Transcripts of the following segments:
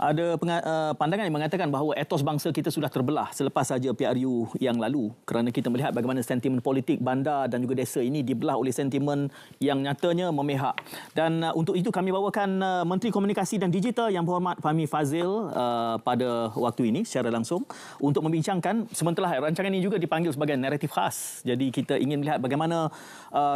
Ada pandangan yang mengatakan bahawa etos bangsa kita sudah terbelah selepas saja PRU yang lalu, kerana kita melihat bagaimana sentimen politik bandar dan juga desa ini dibelah oleh sentimen yang nyatanya memihak. Dan untuk itu kami bawakan Menteri Komunikasi dan Digital Yang Berhormat Fahmi Fadzil pada waktu ini secara langsung untuk membincangkan, sementara rancangan ini juga dipanggil sebagai naratif khas. Jadi kita ingin melihat bagaimana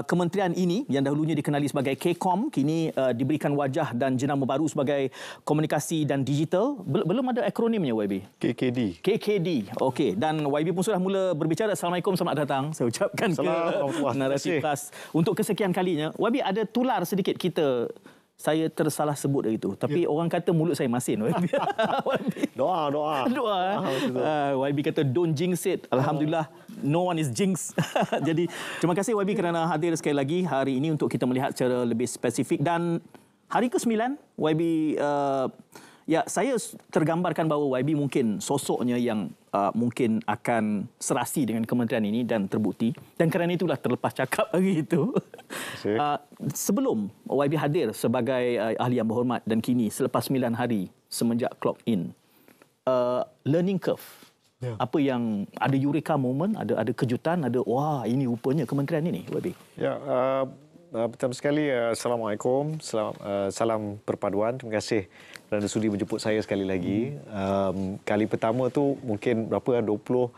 kementerian ini yang dahulunya dikenali sebagai KCOM kini diberikan wajah dan jenama baru sebagai Komunikasi dan Digital. Belum ada akronimnya, YB. KKD. KKD. Okey. Dan YB pun sudah mula berbicara. Assalamualaikum, selamat datang. Saya ucapkan ke naratif khas. Untuk kesekian kalinya, YB ada tular sedikit kita. Saya tersalah sebut itu. Tapi orang kata mulut saya masin. YB. Doa. YB kata don't jinx it. Alhamdulillah, no one is jinx. Jadi, terima kasih YB kerana hadir sekali lagi hari ini untuk kita melihat secara lebih spesifik. Dan hari ke-9, YB... ya, saya tergambarkan bahawa YB mungkin sosoknya yang mungkin akan serasi dengan kementerian ini dan terbukti. Dan kerana itulah terlepas cakap hari itu. Sebelum YB hadir sebagai ahli yang berhormat dan kini selepas 9 hari semenjak clock in, learning curve. Ya. Apa yang ada eureka moment, ada kejutan, ada wah ini rupanya kementerian ini, YB. Ya, pertama sekali Assalamualaikum, salam perpaduan. Terima kasih kerana sudi menjemput saya sekali lagi. Kali pertama tu mungkin berapa 20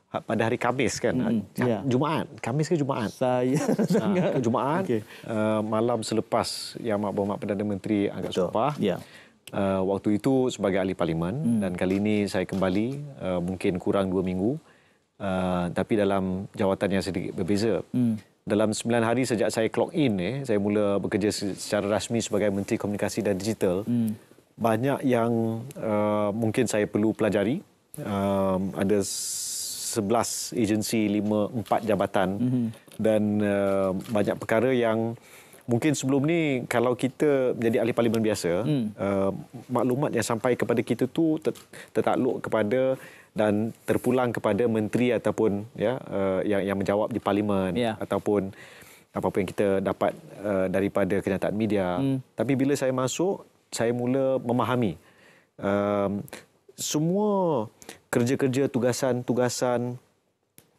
pada hari Khamis kan. Jumaat. Khamis ke Jumaat? Saya sangat Jumaat. Okay. Malam selepas Yang Berhormat Perdana Menteri angkat sumpah. Ya. Waktu itu sebagai ahli parlimen dan kali ini saya kembali mungkin kurang 2 minggu. Tapi dalam jawatan yang sedikit berbeza. Dalam 9 hari sejak saya clock in, saya mula bekerja secara rasmi sebagai Menteri Komunikasi dan Digital. Banyak yang mungkin saya perlu pelajari. Ada 11 agensi, 4 jabatan. Dan banyak perkara yang mungkin sebelum ni kalau kita menjadi ahli parlimen biasa, maklumat yang sampai kepada kita tu tertakluk kepada dan terpulang kepada menteri ataupun yang menjawab di parlimen ataupun apa-apa yang kita dapat daripada kenyataan media. Tapi bila saya masuk, saya mula memahami semua kerja-kerja, tugasan-tugasan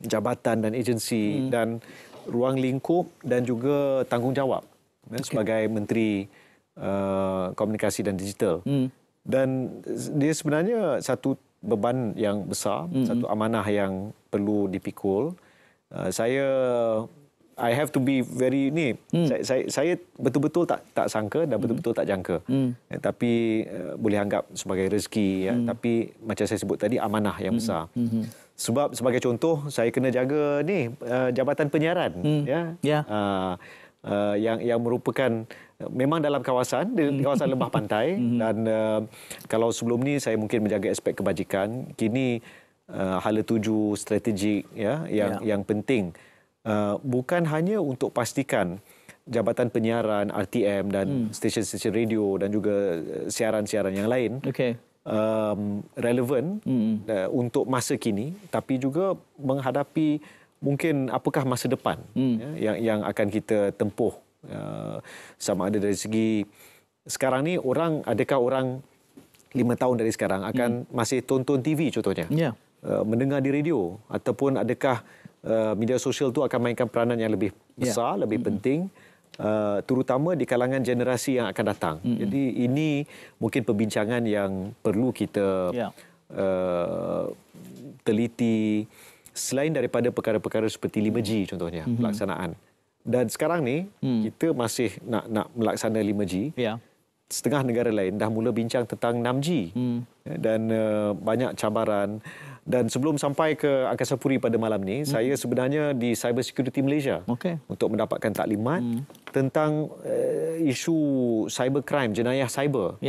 jabatan dan agensi dan ruang lingkup dan juga tanggungjawab sebagai Menteri Komunikasi dan Digital. Dan dia sebenarnya satu beban yang besar, satu amanah yang perlu dipikul. I have to be very saya betul-betul tak sangka dan betul-betul tak jangka. Tapi boleh anggap sebagai rezeki. Tapi macam saya sebut tadi, amanah yang besar. Sebab sebagai contoh, saya kena jaga jabatan penyiaran. Yang merupakan memang dalam kawasan, di kawasan lembah pantai. Dan kalau sebelum ni saya mungkin menjaga aspek kebajikan, kini hala tuju strategik yang penting. Bukan hanya untuk pastikan jabatan penyiaran, RTM dan stesen-stesen radio dan juga siaran-siaran yang lain relevan untuk masa kini, tapi juga menghadapi mungkin apakah masa depan yang akan kita tempuh. Sama ada dari segi sekarang ni, adakah orang 5 tahun dari sekarang akan masih tonton TV contohnya, mendengar di radio, ataupun adakah media sosial tu akan mainkan peranan yang lebih besar, lebih penting, terutama di kalangan generasi yang akan datang. Jadi ini mungkin perbincangan yang perlu kita teliti, selain daripada perkara-perkara seperti 5G contohnya, pelaksanaan. Dan sekarang ni kita masih nak melaksana 5G. Setengah negara lain dah mula bincang tentang 6G. Dan banyak cabaran. Dan sebelum sampai ke Angkasa Puri pada malam ni, saya sebenarnya di Cyber Security Malaysia untuk mendapatkan taklimat tentang isu cybercrime, jenayah cyber.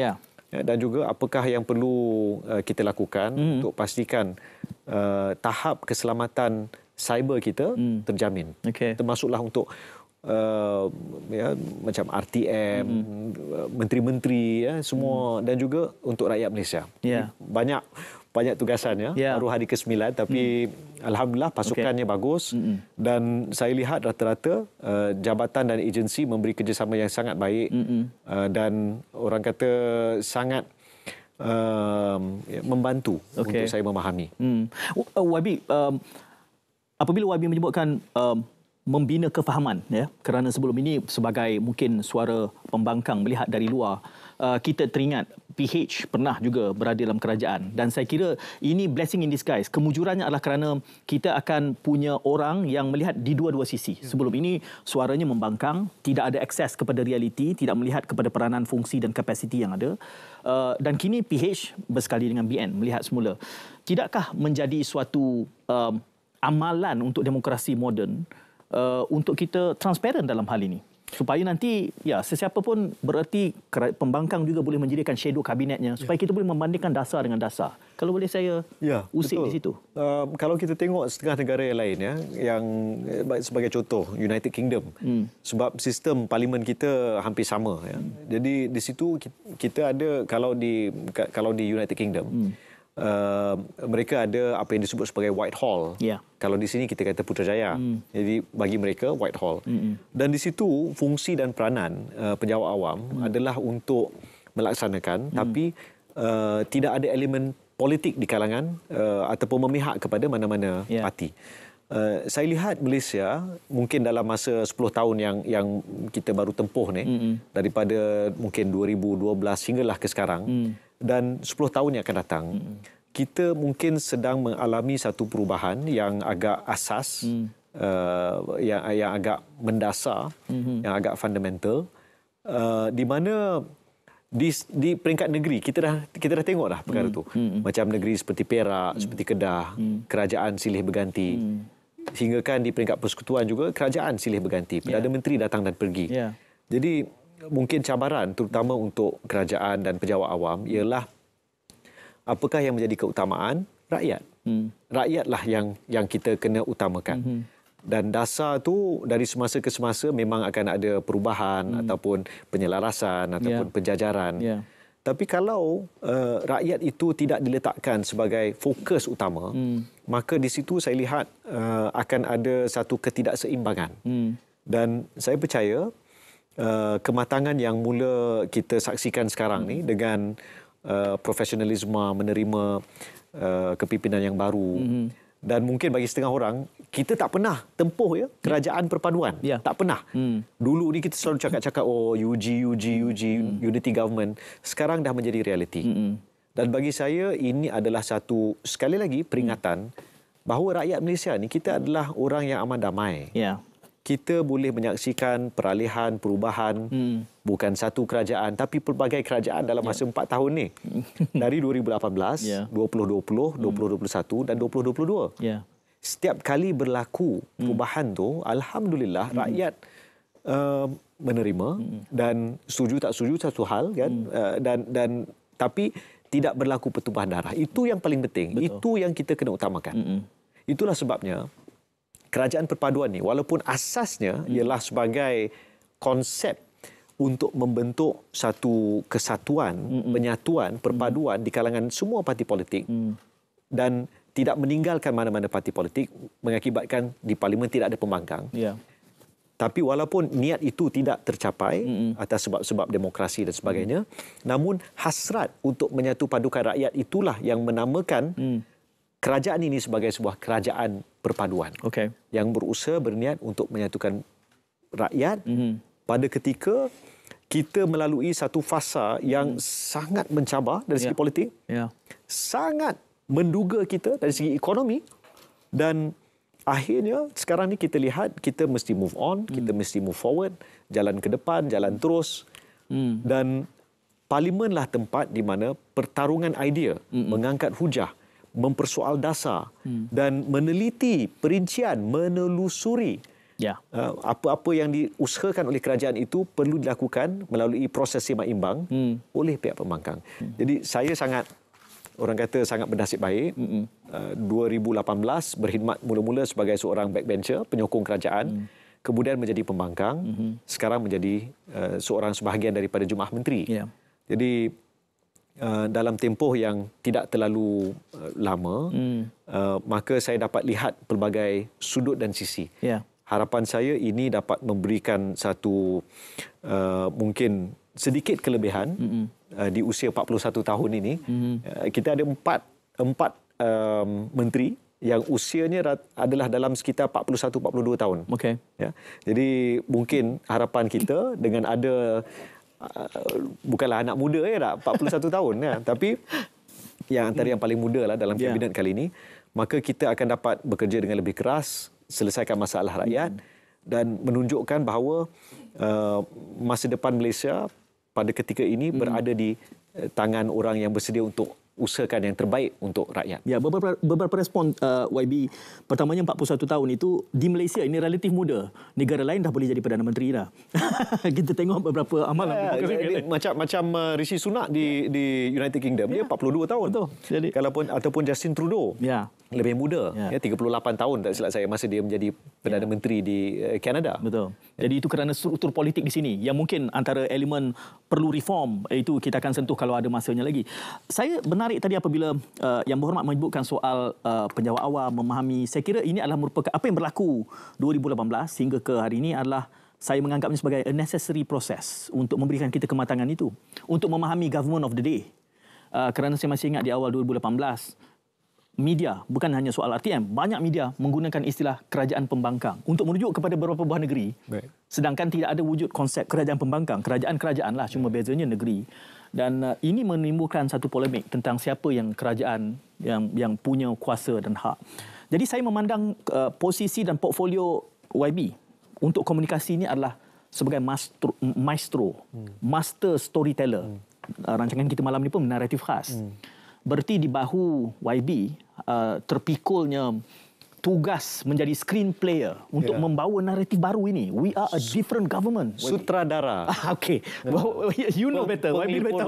Dan juga apakah yang perlu kita lakukan untuk pastikan tahap keselamatan cyber kita terjamin. Termasuklah untuk macam RTM, menteri-menteri semua, dan juga untuk rakyat Malaysia. Banyak tugasan baru hari ke-9, tapi alhamdulillah pasukannya bagus. Dan saya lihat rata-rata jabatan dan agensi memberi kerjasama yang sangat baik. Dan orang kata sangat membantu untuk saya memahami. YB, apabila YB menyebutkan membina kefahaman, ya, kerana sebelum ini sebagai mungkin suara pembangkang melihat dari luar, kita teringat PH pernah juga berada dalam kerajaan, dan saya kira ini blessing in disguise. Kemujurannya adalah kerana kita akan punya orang yang melihat di dua-dua sisi. Sebelum ini suaranya membangkang, tidak ada akses kepada realiti, tidak melihat kepada peranan, fungsi dan kapasiti yang ada. Dan kini PH bersekali dengan BN melihat semula. Tidakkah menjadi suatu amalan untuk demokrasi moden untuk kita transparan dalam hal ini, supaya nanti ya sesiapa pun, bererti pembangkang juga boleh menjadikan shadow kabinetnya, supaya kita boleh membandingkan dasar dengan dasar. Kalau boleh saya usik di situ. Kalau kita tengok setengah negara yang lain, ya, yang sebagai contoh United Kingdom, sebab sistem parlimen kita hampir sama, ya. Jadi di situ kita ada, kalau di United Kingdom, mereka ada apa yang disebut sebagai Whitehall. Kalau di sini kita kata Putrajaya. Jadi bagi mereka Whitehall. Dan di situ fungsi dan peranan pejabat awam adalah untuk melaksanakan, tapi tidak ada elemen politik di kalangan ataupun memihak kepada mana-mana parti. Saya lihat Malaysia mungkin dalam masa 10 tahun yang kita baru tempuh ni, daripada mungkin 2012 hinggalah ke sekarang, dan 10 tahun yang akan datang, kita mungkin sedang mengalami satu perubahan yang agak asas, yang agak mendasar, yang agak fundamental, di mana di peringkat negeri kita dah tengok dah perkara tu. Macam negeri seperti Perak, seperti Kedah, kerajaan silih berganti. Hingga kan di peringkat persekutuan juga kerajaan silih berganti. Perdana Menteri datang dan pergi. Jadi mungkin cabaran terutama untuk kerajaan dan pejabat awam ialah apakah yang menjadi keutamaan? Rakyat. Rakyatlah yang kita kena utamakan. Dan dasar tu dari semasa ke semasa memang akan ada perubahan ataupun penyelarasan ataupun penjajaran. Tapi kalau rakyat itu tidak diletakkan sebagai fokus utama, maka di situ saya lihat akan ada satu ketidakseimbangan. Dan saya percaya kematangan yang mula kita saksikan sekarang ni dengan profesionalisme menerima kepimpinan yang baru, dan mungkin bagi setengah orang kita tak pernah tempuh kerajaan perpaduan, tak pernah. Dulu ni kita selalu cakap-cakap UG unity government, sekarang dah menjadi realiti. Dan bagi saya ini adalah satu, sekali lagi, peringatan bahawa rakyat Malaysia ni kita adalah orang yang amat damai. Kita boleh menyaksikan peralihan, perubahan, bukan satu kerajaan, tapi pelbagai kerajaan dalam masa 4 tahun ni. Dari 2018, 2020, 2021 dan 2022. Setiap kali berlaku perubahan tu, alhamdulillah rakyat menerima, dan setuju tak setuju satu hal, kan. Dan tapi tidak berlaku pertumpahan darah. Itu yang paling penting. Itu yang kita kena utamakan. Itulah sebabnya kerajaan perpaduan ni, walaupun asasnya ialah sebagai konsep untuk membentuk satu kesatuan, penyatuan, perpaduan di kalangan semua parti politik, dan tidak meninggalkan mana-mana parti politik, mengakibatkan di parlimen tidak ada pembangkang. Tapi walaupun niat itu tidak tercapai atas sebab-sebab demokrasi dan sebagainya, namun hasrat untuk menyatu padukan rakyat itulah yang menamakan kerajaan ini sebagai sebuah kerajaan perpaduan yang berusaha berniat untuk menyatukan rakyat pada ketika kita melalui satu fasa yang sangat mencabar dari segi politik, sangat menduga kita dari segi ekonomi, dan akhirnya sekarang ni kita lihat kita mesti move on, kita mesti move forward, jalan ke depan, jalan terus, dan parlimenlah tempat di mana pertarungan idea, mengangkat hujah, mempersoal dasar, dan meneliti perincian, menelusuri apa-apa yang diusahakan oleh kerajaan itu perlu dilakukan melalui proses seimbang oleh pihak pembangkang. Jadi saya orang kata sangat bernasib baik. 2018 berkhidmat mula-mula sebagai seorang backbencher, penyokong kerajaan, kemudian menjadi pembangkang, sekarang menjadi seorang sebahagian daripada Jemaah Menteri. Jadi dalam tempoh yang tidak terlalu lama, maka saya dapat lihat pelbagai sudut dan sisi. Harapan saya ini dapat memberikan satu mungkin sedikit kelebihan di usia 41 tahun ini. Kita ada empat menteri yang usianya adalah dalam sekitar 41-42 tahun. Okey. Ya. Jadi mungkin harapan kita dengan ada bukanlah anak muda tak 41 tahun ya, tapi yang antara yang paling muda lah dalam kabinet kali ini, maka kita akan dapat bekerja dengan lebih keras, selesaikan masalah rakyat dan menunjukkan bahawa masa depan Malaysia pada ketika ini berada di tangan orang yang bersedia untuk usahakan yang terbaik untuk rakyat. Ya, beberapa respon YB. Pertamanya 41 tahun itu di Malaysia ini relatif muda. Negara lain dah boleh jadi Perdana Menteri dah. Kita tengok beberapa amalan. Macam Rishi Sunak di United Kingdom, dia 42 tahun. Betul. Jadi, ataupun Justin Trudeau. Lebih muda, 38 tahun tak silap saya masa dia menjadi Perdana Menteri di Kanada. Betul. Jadi itu kerana struktur politik di sini yang mungkin antara elemen perlu reform, itu kita akan sentuh kalau ada masanya lagi. Saya menarik tadi apabila Yang Berhormat menyebutkan soal penjawat awam memahami. Saya kira ini adalah merupakan apa yang berlaku 2018 hingga ke hari ini adalah saya menganggapnya sebagai a necessary process untuk memberikan kita kematangan itu, untuk memahami government of the day. Kerana saya masih ingat di awal 2018 media, bukan hanya soal RTM, banyak media menggunakan istilah kerajaan pembangkang untuk merujuk kepada beberapa buah negeri. Baik. Sedangkan tidak ada wujud konsep kerajaan pembangkang. Kerajaan-kerajaan lah, cuma bezanya negeri. Dan ini menimbulkan satu polemik tentang siapa yang kerajaan yang punya kuasa dan hak. Jadi saya memandang posisi dan portfolio YB untuk komunikasi ini adalah sebagai maestro, master storyteller. Rancangan kita malam ini pun naratif khas. Berarti di bahu YB terpikulnya tugas menjadi screen player untuk membawa naratif baru ini. We are a different government. Sutradara. Okay. You know better. YB better.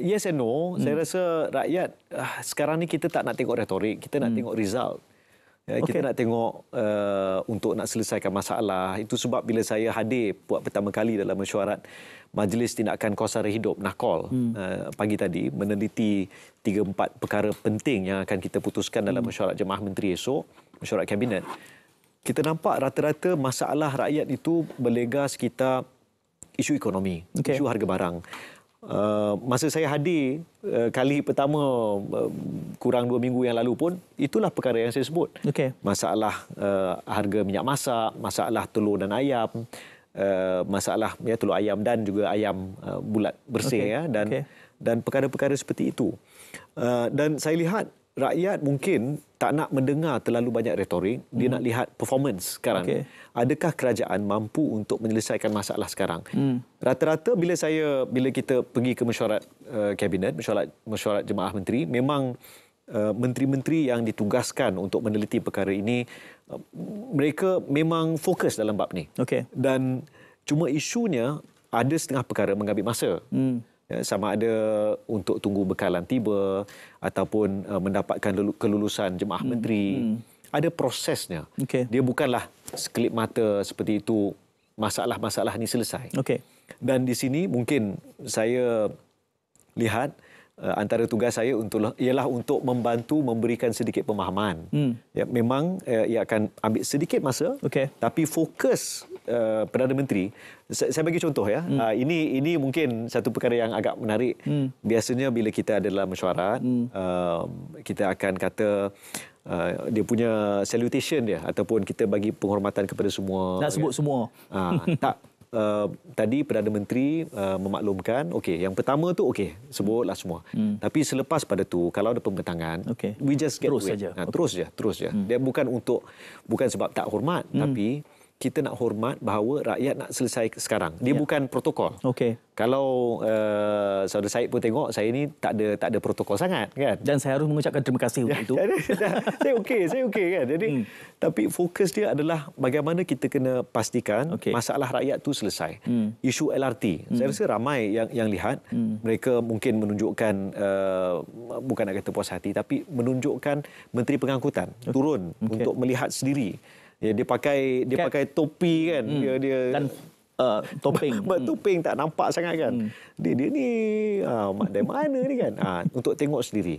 Yes and no. Saya rasa rakyat sekarang ni kita tak nak tengok retorik, kita nak tengok result. Kita nak tengok untuk nak selesaikan masalah. Itu sebab bila saya hadir buat pertama kali dalam mesyuarat Majlis Tindakan Kos Sara Hidup NAKOL pagi tadi, meneliti 3-4 perkara penting yang akan kita putuskan dalam mesyuarat Jemaah Menteri esok, mesyuarat Kabinet. Kita nampak rata-rata masalah rakyat itu berlega sekitar isu ekonomi, isu harga barang. Masa saya hadir kali pertama kurang 2 minggu yang lalu pun, itulah perkara yang saya sebut. Masalah harga minyak masak, masalah telur dan ayam, masalah telur ayam dan juga ayam bulat bersih dan perkara-perkara seperti itu. Dan saya lihat rakyat mungkin tak nak mendengar terlalu banyak retorik, dia nak lihat performance sekarang. Adakah kerajaan mampu untuk menyelesaikan masalah sekarang? Rata-rata bila kita pergi ke mesyuarat kabinet, mesyuarat jemaah menteri, memang menteri-menteri yang ditugaskan untuk meneliti perkara ini, mereka memang fokus dalam bab ni. Dan cuma isunya ada setengah perkara mengambil masa. Sama ada untuk tunggu bekalan tiba ataupun mendapatkan kelulusan jemaah menteri. Ada prosesnya. Dia bukanlah sekelip mata seperti itu masalah-masalah ni selesai. Dan di sini mungkin saya lihat antara tugas saya ialah untuk membantu memberikan sedikit pemahaman. Memang ia akan ambil sedikit masa, tapi fokus Perdana Menteri. Saya bagi contoh ya. Ini mungkin satu perkara yang agak menarik. Biasanya bila kita ada dalam mesyuarat, kita akan kata dia punya salutation dia ataupun kita bagi penghormatan kepada semua. Nak sebut semua. Tak. Tadi Perdana Menteri memaklumkan, yang pertama tu sebutlah semua. Tapi selepas pada tu kalau ada pembentangan, we just get terus to it. Terus saja. Dia bukan sebab tak hormat, tapi kita nak hormat bahawa rakyat nak selesai sekarang. Dia bukan protokol. Kalau Saudara Syed pun tengok, saya ni tak ada protokol sangat kan. Dan saya harus mengucapkan terima kasih untuk itu. Saya okey kan. Jadi tapi fokus dia adalah bagaimana kita kena pastikan masalah rakyat tu selesai. Isu LRT. Saya rasa ramai yang lihat, mereka mungkin menunjukkan bukan nak kata puas hati, tapi menunjukkan Menteri Pengangkutan turun untuk melihat sendiri. Dia pakai topi kan. Dia dan topeng. Topeng tak nampak sangat kan. Dia ni dari mana ni kan. Untuk tengok sendiri.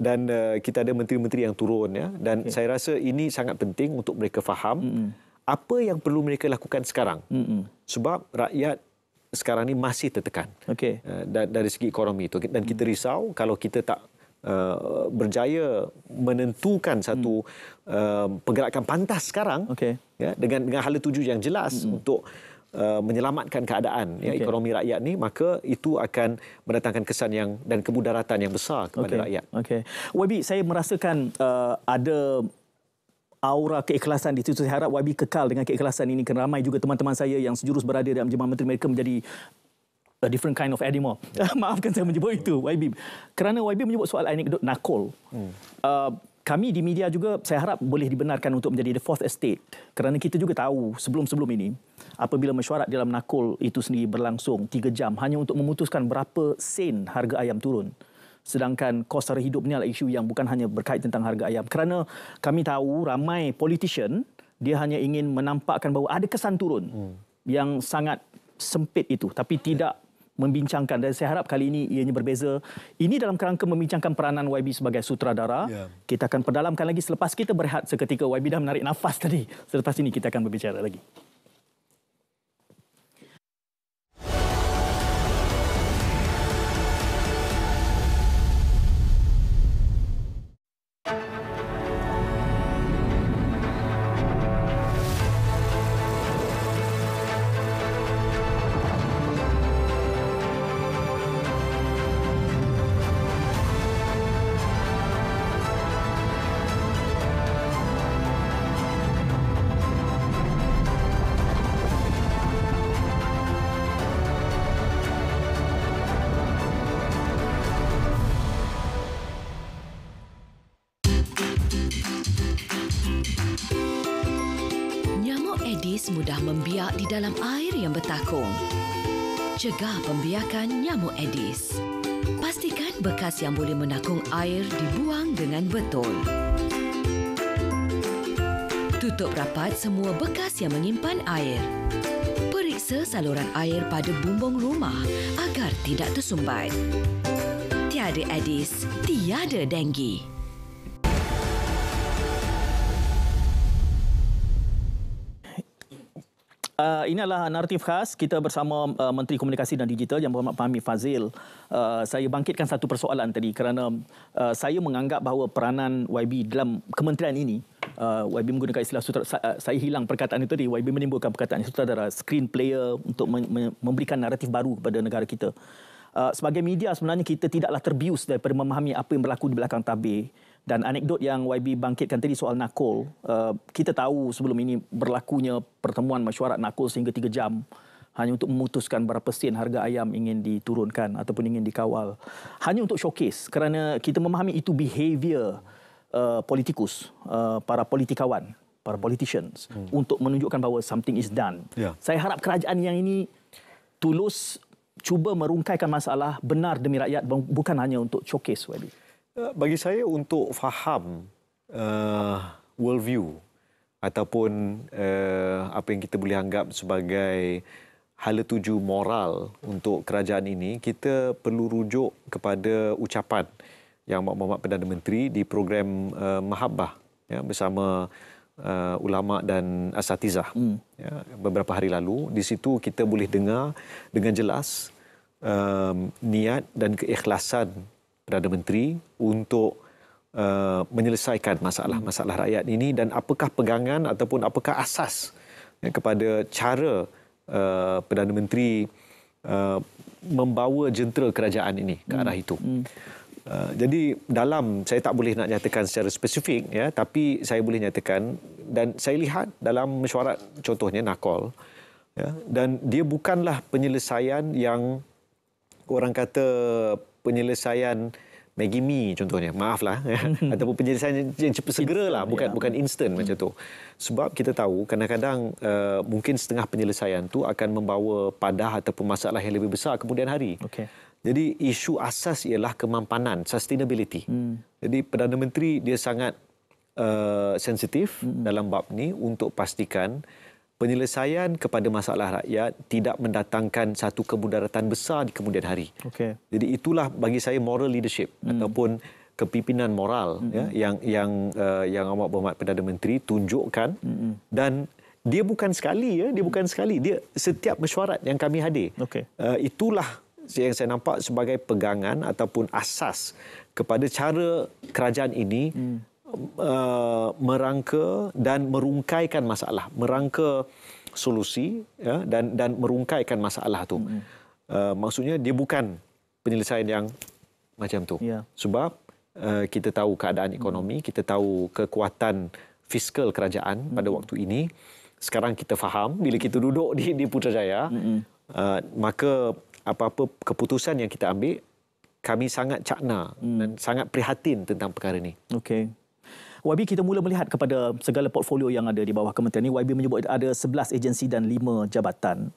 Dan kita ada menteri-menteri yang turun ya. Dan saya rasa ini sangat penting untuk mereka faham apa yang perlu mereka lakukan sekarang. Sebab rakyat sekarang ni masih tertekan dari segi ekonomi itu, dan kita risau kalau kita tak berjaya menentukan satu pergerakan pantas sekarang dengan hala tuju yang jelas untuk menyelamatkan keadaan ekonomi rakyat ni, maka itu akan mendatangkan kesan yang dan kemudaratan yang besar kepada rakyat. YB, saya merasakan ada aura keikhlasan di situ. Saya harap YB kekal dengan keikhlasan ini, kerana ramai juga teman-teman saya yang sejurus berada dalam Jemaah Menteri mereka menjadi a different kind of animal. Maafkan saya menyebut itu, YB. Kerana YB menyebut soal anekdot nakol. Kami di media juga, saya harap boleh dibenarkan untuk menjadi the fourth estate. Kerana kita juga tahu sebelum-sebelum ini, apabila mesyuarat dalam nakol itu sendiri berlangsung 3 jam hanya untuk memutuskan berapa sen harga ayam turun. Sedangkan kos sara hidup ni adalah isu yang bukan hanya berkait tentang harga ayam. Kerana kami tahu ramai politician, dia hanya ingin menampakkan bahawa ada kesan turun yang sangat sempit itu, tapi tidak membincangkan. Dan saya harap kali ini ianya berbeza. Ini dalam kerangka membincangkan peranan YB sebagai sutradara. Kita akan perdalamkan lagi selepas kita berehat seketika. YB dah menarik nafas tadi. Selepas ini kita akan berbicara lagi. Mudah membiak di dalam air yang bertakung. Cegah pembiakan nyamuk Aedes. Pastikan bekas yang boleh menakung air dibuang dengan betul. Tutup rapat semua bekas yang menyimpan air. Periksa saluran air pada bumbung rumah agar tidak tersumbat. Tiada Aedes, tiada denggi. Ini adalah naratif khas kita bersama Menteri Komunikasi dan Digital Yang Berhormat Pak Hamid Fazil. Saya bangkitkan satu persoalan tadi kerana saya menganggap bahawa peranan YB dalam kementerian ini, YB menggunakan istilah sutradara, saya hilang perkataan itu tadi, YB menimbulkan perkataan sutradara, screen player untuk memberikan naratif baru kepada negara kita. Sebagai media sebenarnya kita tidaklah terbius daripada memahami apa yang berlaku di belakang tabir. Dan anekdot yang YB bangkitkan tadi soal nakol, kita tahu sebelum ini berlakunya pertemuan mesyuarat nakol sehingga 3 jam hanya untuk memutuskan berapa sen harga ayam ingin diturunkan ataupun ingin dikawal. Hanya untuk showcase, kerana kita memahami itu behavior politikus, para politikawan, para politicians untuk menunjukkan bahawa something is done. Saya harap kerajaan yang ini tulus cuba merungkaikan masalah benar demi rakyat, bukan hanya untuk showcase, YB. Bagi saya untuk faham worldview ataupun apa yang kita boleh anggap sebagai hala tuju moral untuk kerajaan ini, kita perlu rujuk kepada ucapan Yang Berhormat Perdana Menteri di program Mahabbah bersama ulama dan asatizah beberapa hari lalu. Di situ kita boleh dengar dengan jelas niat dan keikhlasan Perdana Menteri untuk menyelesaikan masalah-masalah rakyat ini, dan apakah pegangan ataupun apakah asas kepada cara Perdana Menteri membawa jentera kerajaan ini ke arah itu. Jadi saya tak boleh nak nyatakan secara spesifik, tapi saya boleh nyatakan, dan saya lihat dalam mesyuarat contohnya nakol, dan dia bukanlah penyelesaian yang orang kata penyelesaian Maggi Mi contohnya, maaflah, ataupun penyelesaian yang cepat segeralah, bukan instan macam tu. Sebab kita tahu kadang-kadang mungkin setengah penyelesaian tu akan membawa padah ataupun masalah yang lebih besar kemudian hari. Jadi isu asas ialah kemampanan, sustainability. Jadi Perdana Menteri dia sangat sensitif dalam bab ni untuk pastikan penyelesaian kepada masalah rakyat tidak mendatangkan satu kemudaratan besar di kemudian hari. Jadi itulah bagi saya moral leadership ataupun kepimpinan moral yang Amat Berhormat Perdana Menteri tunjukkan, dan dia bukan sekali ya, dia bukan sekali. Dia setiap mesyuarat yang kami hadir. Okey. Itulah yang saya nampak sebagai pegangan ataupun asas kepada cara kerajaan ini merangka dan merungkaikan masalah, merangka solusi ya, dan merungkaikan masalah tu. Maksudnya dia bukan penyelesaian yang macam tu. Ya. Sebab kita tahu keadaan ekonomi, kita tahu kekuatan fiskal kerajaan pada waktu ini. Sekarang kita faham bila kita duduk di Putrajaya, maka apa-apa keputusan yang kita ambil, kami sangat cakna dan sangat prihatin tentang perkara ini. Okey. YB, kita mula melihat kepada segala portfolio yang ada di bawah kementerian ini. YB menyebut ada 11 agensi dan 5 jabatan.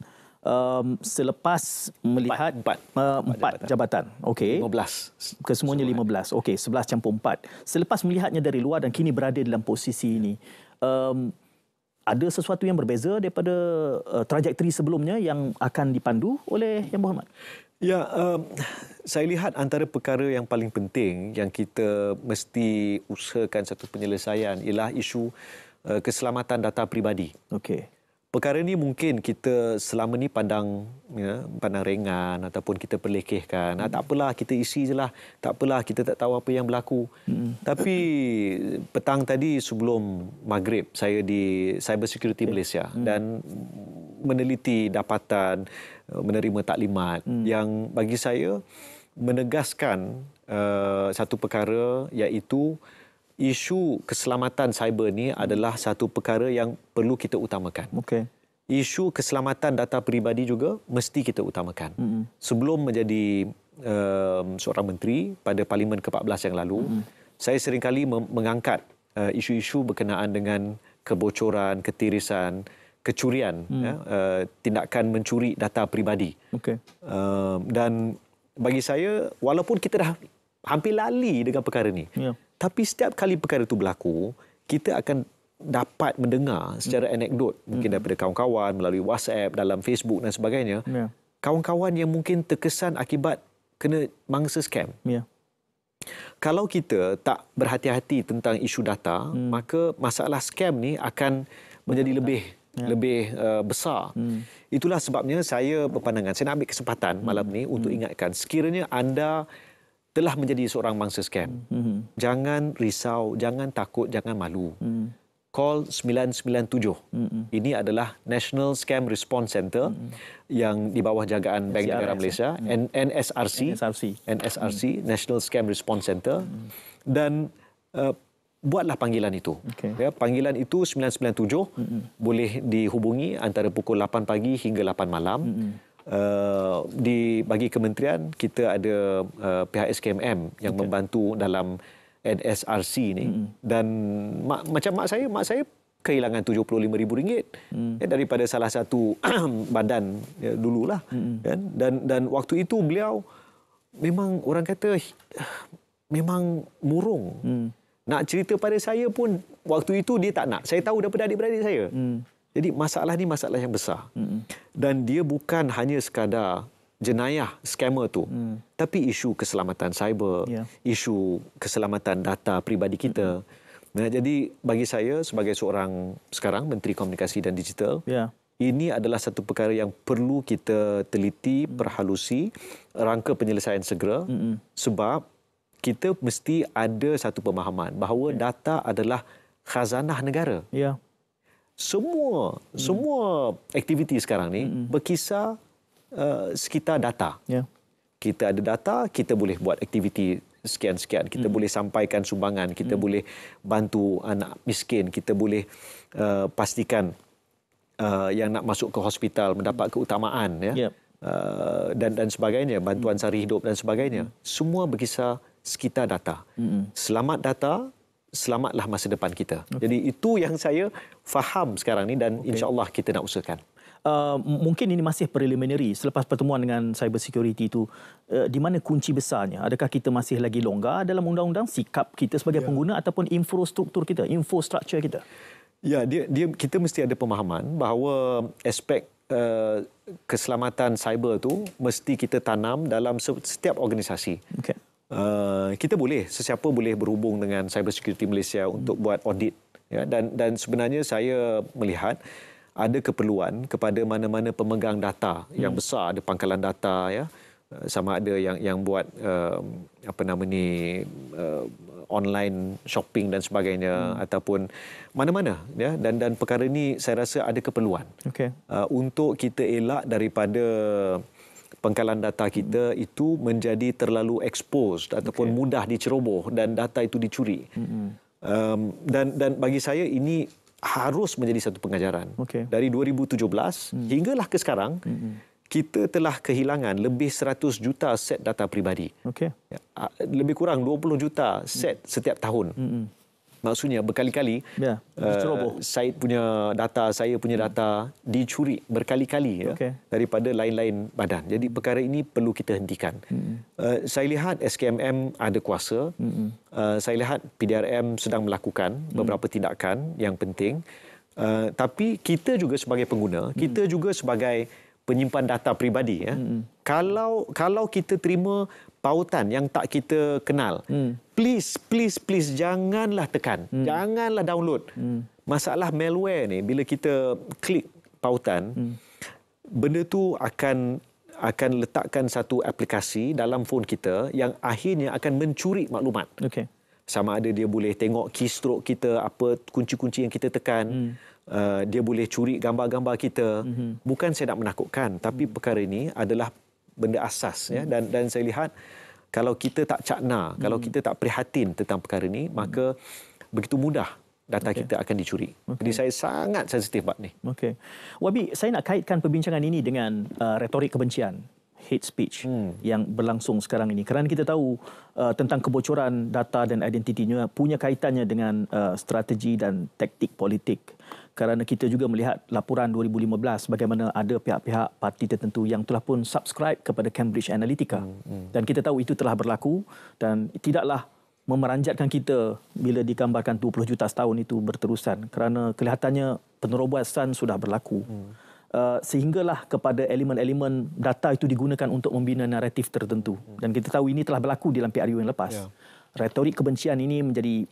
Selepas melihat 4 jabatan. Okey. 15. Kesemuanya 15. Okey, 11/4. Selepas melihatnya dari luar dan kini berada dalam posisi ini, ada sesuatu yang berbeza daripada trajektori sebelumnya yang akan dipandu oleh Yang Berhormat? Ya, saya lihat antara perkara yang paling penting yang kita mesti usahakan satu penyelesaian ialah isu keselamatan data peribadi. Okey. Perkara ini mungkin kita selama ni pandang ringan ataupun kita perlekehkan. Tak apalah, kita isi je lah. Tak apalah, kita tak tahu apa yang berlaku. Tapi petang tadi sebelum maghrib, saya di Cyber Security Malaysia dan meneliti dapatan, menerima taklimat yang bagi saya menegaskan satu perkara, iaitu isu keselamatan cyber ni adalah satu perkara yang perlu kita utamakan. Okey. Isu keselamatan data peribadi juga mesti kita utamakan. Sebelum menjadi seorang menteri pada Parlimen ke-14 yang lalu, saya seringkali mengangkat isu-isu berkenaan dengan kebocoran, ketirisan, kecurian, tindakan mencuri data peribadi. Okey. Dan bagi saya, walaupun kita dah hampir lali dengan perkara ni, tapi setiap kali perkara itu berlaku, kita akan dapat mendengar secara anekdot, mungkin daripada kawan-kawan, melalui WhatsApp, dalam Facebook dan sebagainya, kawan-kawan yang mungkin terkesan akibat kena mangsa scam. Kalau kita tak berhati-hati tentang isu data, maka masalah scam ni akan menjadi lebih besar. Itulah sebabnya saya berpandangan, saya nak ambil kesempatan malam ni untuk ingatkan, sekiranya anda telah menjadi seorang mangsa scam, jangan risau, jangan takut, jangan malu. Call 997. Ini adalah National Scam Response Center yang di bawah jagaan Bank Negara Malaysia, NSRC, National Scam Response Center. Dan buatlah panggilan itu. Ya, panggilan itu 997 boleh dihubungi antara pukul 8 pagi hingga 8 malam. Bagi kementerian, kita ada pihak SKMM yang membantu dalam NSRC ni. Dan macam mak saya kehilangan RM75,000 daripada salah satu badan dululah. Dan waktu itu beliau memang, orang kata, memang murung. Nak cerita pada saya pun waktu itu dia tak nak. Saya tahu daripada adik-beradik saya. Jadi masalah ni masalah yang besar. Dan dia bukan hanya sekadar jenayah scammer tu, tapi isu keselamatan cyber, isu keselamatan data peribadi kita. Jadi bagi saya sebagai seorang sekarang Menteri Komunikasi dan Digital, ini adalah satu perkara yang perlu kita teliti, perhalusi, rangka penyelesaian segera, sebab kita mesti ada satu pemahaman bahawa data adalah khazanah negara. Semua aktiviti sekarang ni berkisar sekitar data. Kita ada data, kita boleh buat aktiviti sekian-sekian. Kita boleh sampaikan sumbangan, kita boleh bantu anak miskin, kita boleh pastikan yang nak masuk ke hospital mendapat keutamaan, dan sebagainya, bantuan sari hidup dan sebagainya. Semua berkisar sekitar data. Selamat data, selamatlah masa depan kita. Jadi itu yang saya faham sekarang ni, dan insya-Allah kita nak usahakan. Mungkin ini masih preliminary. Selepas pertemuan dengan cyber security itu, di mana kunci besarnya? Adakah kita masih lagi longgar dalam undang-undang sikap kita sebagai pengguna, ataupun infrastruktur kita, infrastructure kita? Ya, kita mesti ada pemahaman bahawa aspek keselamatan cyber tu mesti kita tanam dalam setiap organisasi. Kita boleh, sesiapa boleh berhubung dengan Cyber Security Malaysia untuk buat audit. Dan sebenarnya saya melihat ada keperluan kepada mana-mana pemegang data yang besar, ada pangkalan data, ya, sama ada yang buat online shopping dan sebagainya, ataupun mana-mana, ya, dan perkara ini saya rasa ada keperluan untuk kita elak daripada pangkalan data kita itu menjadi terlalu exposed ataupun mudah diceroboh dan data itu dicuri. Dan bagi saya ini harus menjadi satu pengajaran. Dari 2017 hinggalah ke sekarang, kita telah kehilangan lebih 100 juta set data peribadi. Lebih kurang 20 juta set setiap tahun. Maksudnya berkali-kali saya punya data dicuri berkali-kali, ya, daripada lain-lain badan. Jadi perkara ini perlu kita hentikan. Saya lihat SKMM ada kuasa. Saya lihat PDRM sedang melakukan beberapa tindakan yang penting. Tapi kita juga sebagai pengguna, kita juga sebagai penyimpan data peribadi, ya. Kalau kita terima pautan yang tak kita kenal, please janganlah tekan, janganlah download. Masalah malware ni, bila kita klik pautan, benda tu akan letakkan satu aplikasi dalam phone kita yang akhirnya akan mencuri maklumat. Sama ada dia boleh tengok keystroke kita, apa kunci-kunci yang kita tekan. Dia boleh curi gambar-gambar kita. Bukan saya nak menakutkan, tapi perkara ini adalah benda asas, ya. Dan saya lihat kalau kita tak cakna, kalau kita tak prihatin tentang perkara ini, maka begitu mudah data kita akan dicuri. Jadi saya sangat sensitif bab ni. Wabi, saya nak kaitkan perbincangan ini dengan retorik kebencian, hate speech yang berlangsung sekarang ini. Kerana kita tahu tentang kebocoran data dan identitinya punya kaitannya dengan strategi dan taktik politik. Kerana kita juga melihat laporan 2015 bagaimana ada pihak-pihak parti tertentu yang telah pun subscribe kepada Cambridge Analytica. Dan kita tahu itu telah berlaku dan tidaklah memeranjatkan kita bila digambarkan 20 juta setahun itu berterusan. Kerana kelihatannya penerobosan sudah berlaku. Sehinggalah kepada elemen-elemen data itu digunakan untuk membina naratif tertentu. Dan kita tahu ini telah berlaku dalam PRU yang lepas. Retorik kebencian ini menjadi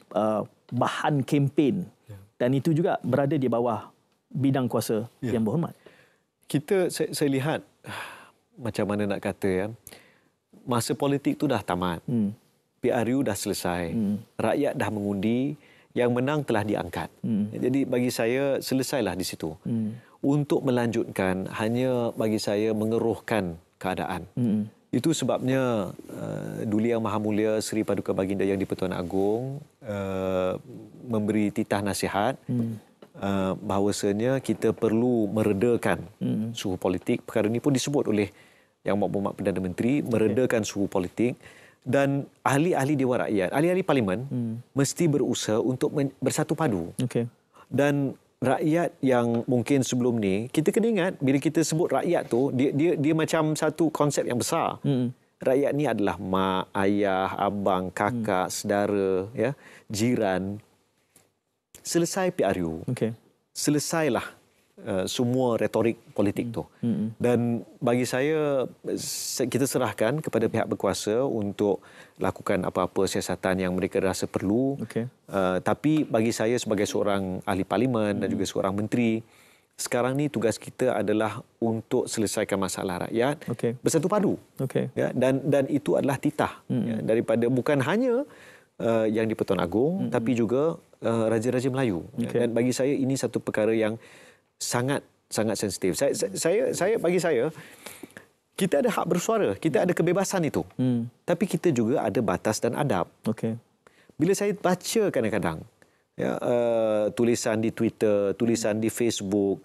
bahan kempen. Dan itu juga berada di bawah bidang kuasa yang berhormat. Saya lihat, macam mana nak kata, ya, masa politik tu dah tamat. PRU dah selesai. Rakyat dah mengundi, yang menang telah diangkat. Jadi bagi saya selesailah di situ. Untuk melanjutkan hanya bagi saya mengeruhkan keadaan. Itu sebabnya Duli Yang Maha Mulia Seri Paduka Baginda Yang di-Pertuan Agong memberi titah nasihat bahawasanya kita perlu meredakan suhu politik. Perkara ini pun disebut oleh Yang Berhormat Perdana Menteri, meredakan suhu politik. Dan ahli-ahli Dewan Rakyat, ahli-ahli Parlimen mesti berusaha untuk bersatu padu. Dan rakyat yang mungkin sebelum ni, kita kena ingat bila kita sebut rakyat tu, dia macam satu konsep yang besar. Rakyat ni adalah mak, ayah, abang, kakak, saudara, ya, jiran. Selesai PRU, selesailah semua retorik politik tu. Dan bagi saya, kita serahkan kepada pihak berkuasa untuk lakukan apa-apa siasatan yang mereka rasa perlu. Tapi bagi saya sebagai seorang ahli parlimen dan juga seorang menteri, sekarang ni tugas kita adalah untuk selesaikan masalah rakyat bersatu padu. Ya, dan itu adalah titah ya, daripada bukan hanya Yang di-Pertuan Agong, tapi juga Raja-Raja Melayu. Dan bagi saya ini satu perkara yang sangat sensitif. Bagi saya kita ada hak bersuara, kita ada kebebasan itu. Tapi kita juga ada batas dan adab. Bila saya baca kadang-kadang ya, tulisan di Twitter, tulisan di Facebook,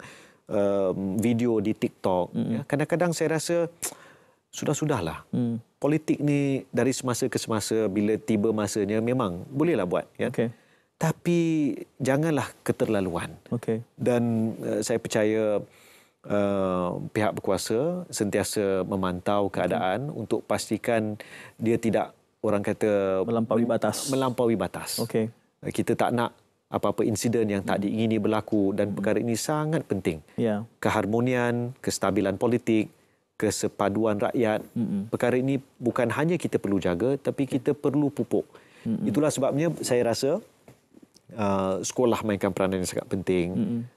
video di TikTok, ya, kadang-kadang saya rasa sudahlah. Politik ni dari semasa ke semasa, bila tiba masanya memang bolehlah buat, ya. Tapi janganlah keterlaluan. Dan saya percaya pihak berkuasa sentiasa memantau keadaan untuk pastikan dia tidak, orang kata, melampaui batas. Kita tak nak apa-apa insiden yang tak diingini berlaku, dan perkara ini sangat penting. Keharmonian, kestabilan politik, kesepaduan rakyat. Perkara ini bukan hanya kita perlu jaga, tapi kita perlu pupuk. Itulah sebabnya saya rasa sekolah mainkan peranan yang sangat penting,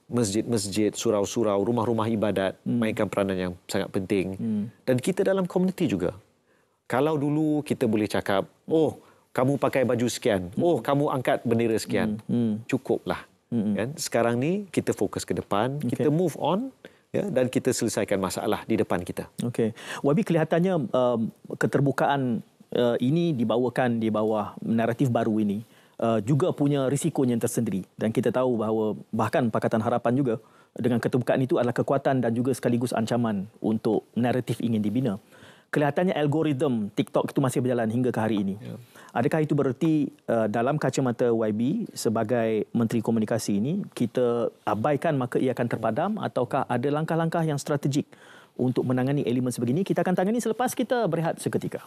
masjid-masjid, surau-surau, rumah-rumah ibadat mainkan peranan yang sangat penting, dan kita dalam komuniti juga. Kalau dulu kita boleh cakap, oh kamu pakai baju sekian, oh kamu angkat bendera sekian, cukuplah. Kan? Sekarang ni kita fokus ke depan, kita move on, ya, dan kita selesaikan masalah di depan kita. Okey, Wabi, kelihatannya keterbukaan ini dibawakan di bawah naratif baru ini juga punya risikonya tersendiri, dan kita tahu bahawa bahkan Pakatan Harapan juga dengan keterbukaan itu adalah kekuatan dan juga sekaligus ancaman untuk naratif ingin dibina. Kelihatannya algoritma TikTok itu masih berjalan hingga ke hari ini. Adakah itu bererti dalam kacamata YB sebagai Menteri Komunikasi ini kita abaikan maka ia akan terpadam, ataukah ada langkah-langkah yang strategik untuk menangani elemen sebegini? Kita akan tangani selepas kita berehat seketika.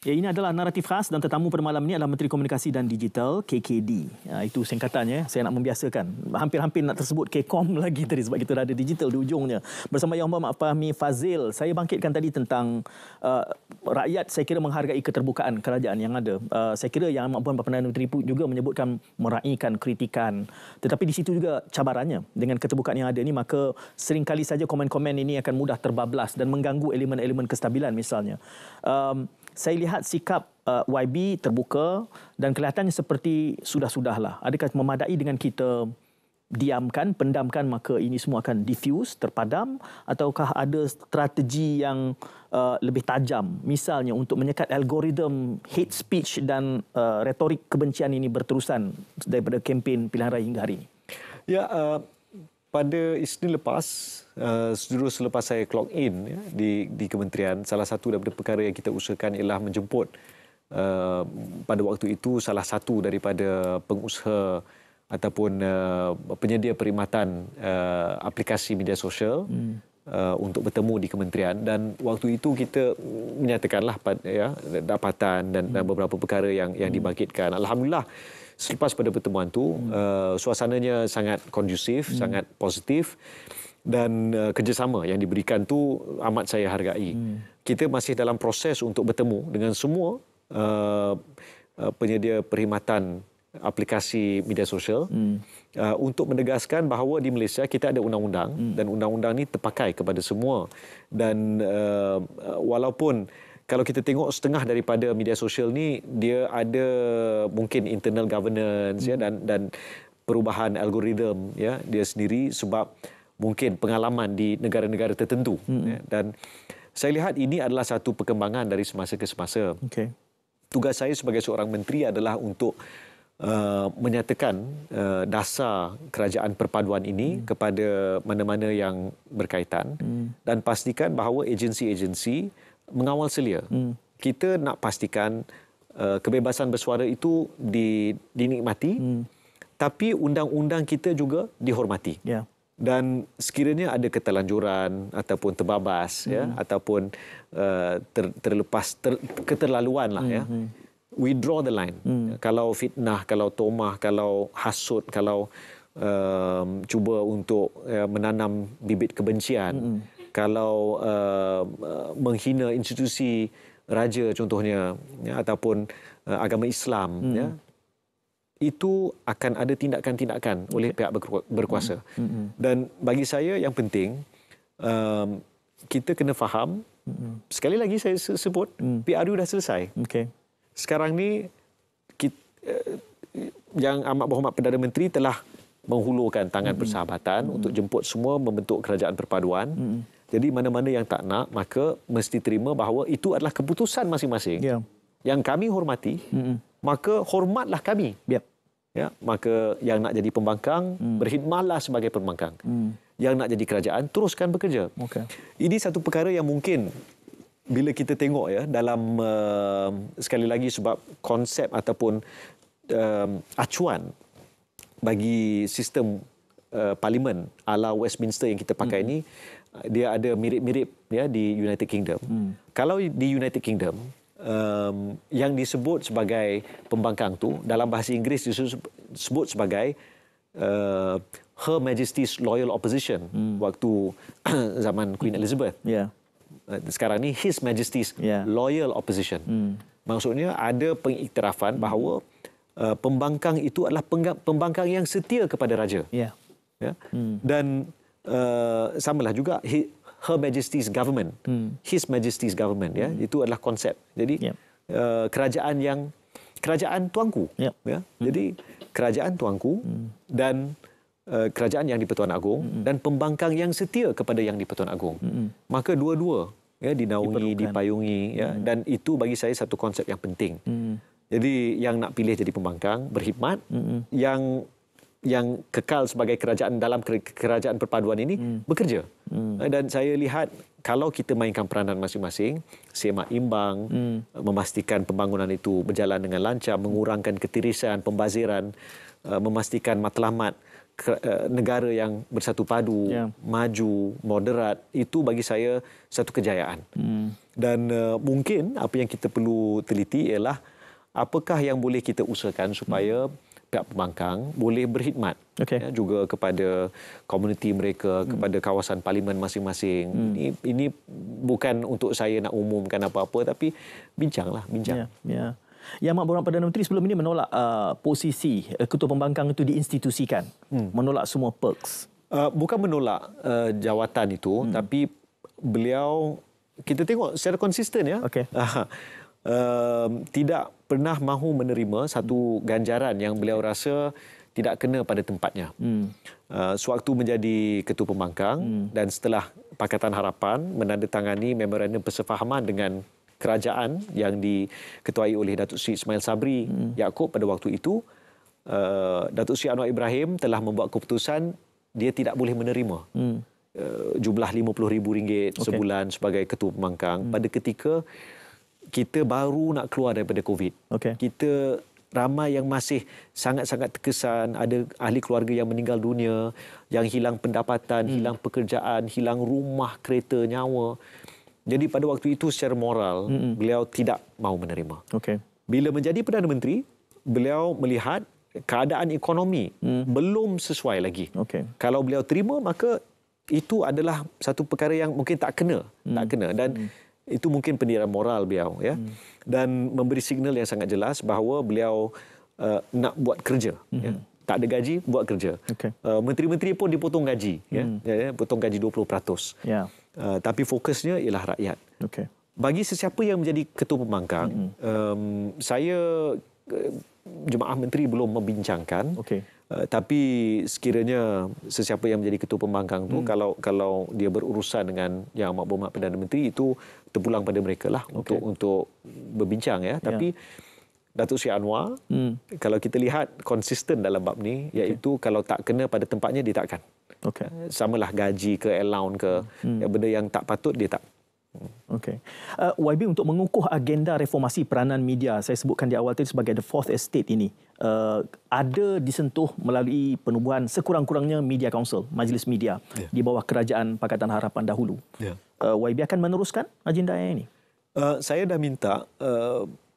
Ya, ini adalah naratif khas, dan tetamu pada malam ini adalah Menteri Komunikasi dan Digital, KKD. Itu singkatannya, saya nak membiasakan. Hampir-hampir nak tersebut KKOM lagi tadi sebab kita dah ada digital di ujungnya. Bersama Yang Berhormat Fahmi Fadzil, saya bangkitkan tadi tentang rakyat saya kira menghargai keterbukaan kerajaan yang ada. Saya kira Yang Berhormat Perdana Menteri juga menyebutkan meraihkan kritikan. Tetapi di situ juga cabarannya. Dengan keterbukaan yang ada ini, maka seringkali saja komen-komen ini akan mudah terbablas dan mengganggu elemen-elemen kestabilan misalnya. Saya lihat sikap YB terbuka dan kelihatannya seperti sudah-sudahlah. Adakah memadai dengan kita diamkan, pendamkan, maka ini semua akan diffuse, terpadam, ataukah ada strategi yang lebih tajam, misalnya untuk menyekat algoritma hate speech dan retorik kebencian ini berterusan daripada kempen pilihan raya hingga hari ini? Ya, pada Isnin lepas, selepas saya clock in ya, di kementerian, salah satu daripada perkara yang kita usahakan ialah menjemput pada waktu itu salah satu daripada pengusaha ataupun penyedia perkhidmatan aplikasi media sosial untuk bertemu di kementerian, dan waktu itu kita menyatakanlah ya, dapatan dan beberapa perkara yang dibangkitkan. Alhamdulillah, selepas pada pertemuan itu, suasananya sangat kondusif, sangat positif, dan kerjasama yang diberikan tu amat saya hargai. Kita masih dalam proses untuk bertemu dengan semua penyedia perkhidmatan aplikasi media sosial untuk menegaskan bahawa di Malaysia kita ada undang-undang dan undang-undang ini terpakai kepada semua. Dan walaupun kalau kita tengok setengah daripada media sosial ni dia ada mungkin internal governance ya, dan perubahan algoritma ya dia sendiri sebab mungkin pengalaman di negara-negara tertentu ya. Dan saya lihat ini adalah satu perkembangan dari semasa ke semasa. Okay. Tugas saya sebagai seorang menteri adalah untuk menyatakan dasar kerajaan perpaduan ini kepada mana-mana yang berkaitan dan pastikan bahawa agensi-agensi mengawal selia. Kita nak pastikan kebebasan bersuara itu dinikmati, tapi undang-undang kita juga dihormati. Yeah. Dan sekiranya ada keterlanjuran ataupun terbabas ya, ataupun terlepas keterlaluan lah ya, we draw the line. Kalau fitnah, kalau tomah, kalau hasut, kalau cuba untuk menanam bibit kebencian, kalau menghina institusi raja contohnya ya, ataupun agama Islam ya, itu akan ada tindakan-tindakan oleh pihak berkuasa. Dan bagi saya yang penting, kita kena faham, sekali lagi saya sebut, PRU dah selesai. Sekarang ni, Yang Amat Berhormat Perdana Menteri telah menghulurkan tangan persahabatan untuk jemput semua membentuk kerajaan perpaduan. Jadi mana-mana yang tak nak, maka mesti terima bahawa itu adalah keputusan masing-masing. Yang kami hormati, maka hormatlah kami. Ya, maka yang nak jadi pembangkang, berkhidmatlah sebagai pembangkang. Yang nak jadi kerajaan, teruskan bekerja. Ini satu perkara yang mungkin bila kita tengok ya dalam sekali lagi sebab konsep ataupun acuan bagi sistem parlimen ala Westminster yang kita pakai ini, dia ada mirip-mirip ya di United Kingdom. Kalau di United Kingdom, yang disebut sebagai pembangkang tu dalam bahasa Inggeris disebut sebagai Her Majesty's Loyal Opposition waktu zaman Queen Elizabeth. Sekarang ni His Majesty's Loyal Opposition. Maksudnya ada pengiktirafan bahawa pembangkang itu adalah pembangkang yang setia kepada raja. Ya? Dan samalah juga Her Majesty's Government, His Majesty's Government, ya, itu adalah konsep. Jadi kerajaan tuanku, ya. Jadi kerajaan tuanku dan kerajaan yang di-Pertuan Agong dan pembangkang yang setia kepada yang di-Pertuan Agong. Maka dua-dua ya dinaungi, dipayungi, ya, dan itu bagi saya satu konsep yang penting. Jadi yang nak pilih jadi pembangkang berkhidmat, yang kekal sebagai kerajaan dalam kerajaan perpaduan ini bekerja. Dan saya lihat kalau kita mainkan peranan masing-masing, semak imbang, memastikan pembangunan itu berjalan dengan lancar, mengurangkan ketirisan, pembaziran, memastikan matlamat negara yang bersatu padu, maju, moderat, itu bagi saya satu kejayaan. Dan mungkin apa yang kita perlu teliti ialah apakah yang boleh kita usahakan supaya pihak pembangkang boleh berkhidmat ya, juga kepada komuniti mereka, kepada kawasan parlimen masing-masing. Ini bukan untuk saya nak umumkan apa-apa, tapi bincang. Yang Amat Berhormat Perdana Menteri sebelum ini menolak posisi ketua pembangkang itu diinstitusikan, menolak semua perks. Bukan menolak jawatan itu, tapi beliau, kita tengok secara konsisten ya, tidak pernah mahu menerima satu ganjaran yang beliau rasa tidak kena pada tempatnya. Sewaktu menjadi ketua pembangkang dan setelah Pakatan Harapan menandatangani memorandum persefahaman dengan kerajaan yang diketuai oleh Datuk Seri Ismail Sabri Yaakob pada waktu itu, Datuk Seri Anwar Ibrahim telah membuat keputusan dia tidak boleh menerima jumlah RM50,000 sebulan sebagai ketua pembangkang pada ketika kita baru nak keluar daripada COVID. Kita ramai yang masih sangat-sangat terkesan, ada ahli keluarga yang meninggal dunia, yang hilang pendapatan, hilang pekerjaan, hilang rumah, kereta, nyawa. Jadi pada waktu itu secara moral, beliau tidak mahu menerima. Bila menjadi Perdana Menteri, beliau melihat keadaan ekonomi belum sesuai lagi. Kalau beliau terima, maka itu adalah satu perkara yang mungkin tak kena. Dan itu mungkin pendirian moral beliau, ya, dan memberi signal yang sangat jelas bahawa beliau nak buat kerja. Ya. Tak ada gaji, buat kerja. Menteri-menteri pun dipotong gaji, potong gaji 20%. Tapi fokusnya ialah rakyat. Bagi sesiapa yang menjadi ketua pembangkang, saya jemaah menteri belum membincangkan. Tapi sekiranya sesiapa yang menjadi ketua pembangkang tu, kalau dia berurusan dengan Yang Amat Berhormat Perdana Menteri, itu terpulang pada mereka lah untuk berbincang, ya. Tapi Datuk Seri Anwar, kalau kita lihat konsisten dalam bab ni, iaitu kalau tak kena pada tempatnya, dia takkan. Samalah gaji ke allowance ke, benda yang tak patut dia tak. YB, untuk mengukuh agenda reformasi peranan media, saya sebutkan di awal tadi sebagai the fourth estate ini, ada disentuh melalui penubuhan sekurang-kurangnya Media Council, Majlis Media di bawah kerajaan Pakatan Harapan dahulu. YB akan meneruskan agenda ini? Saya dah minta,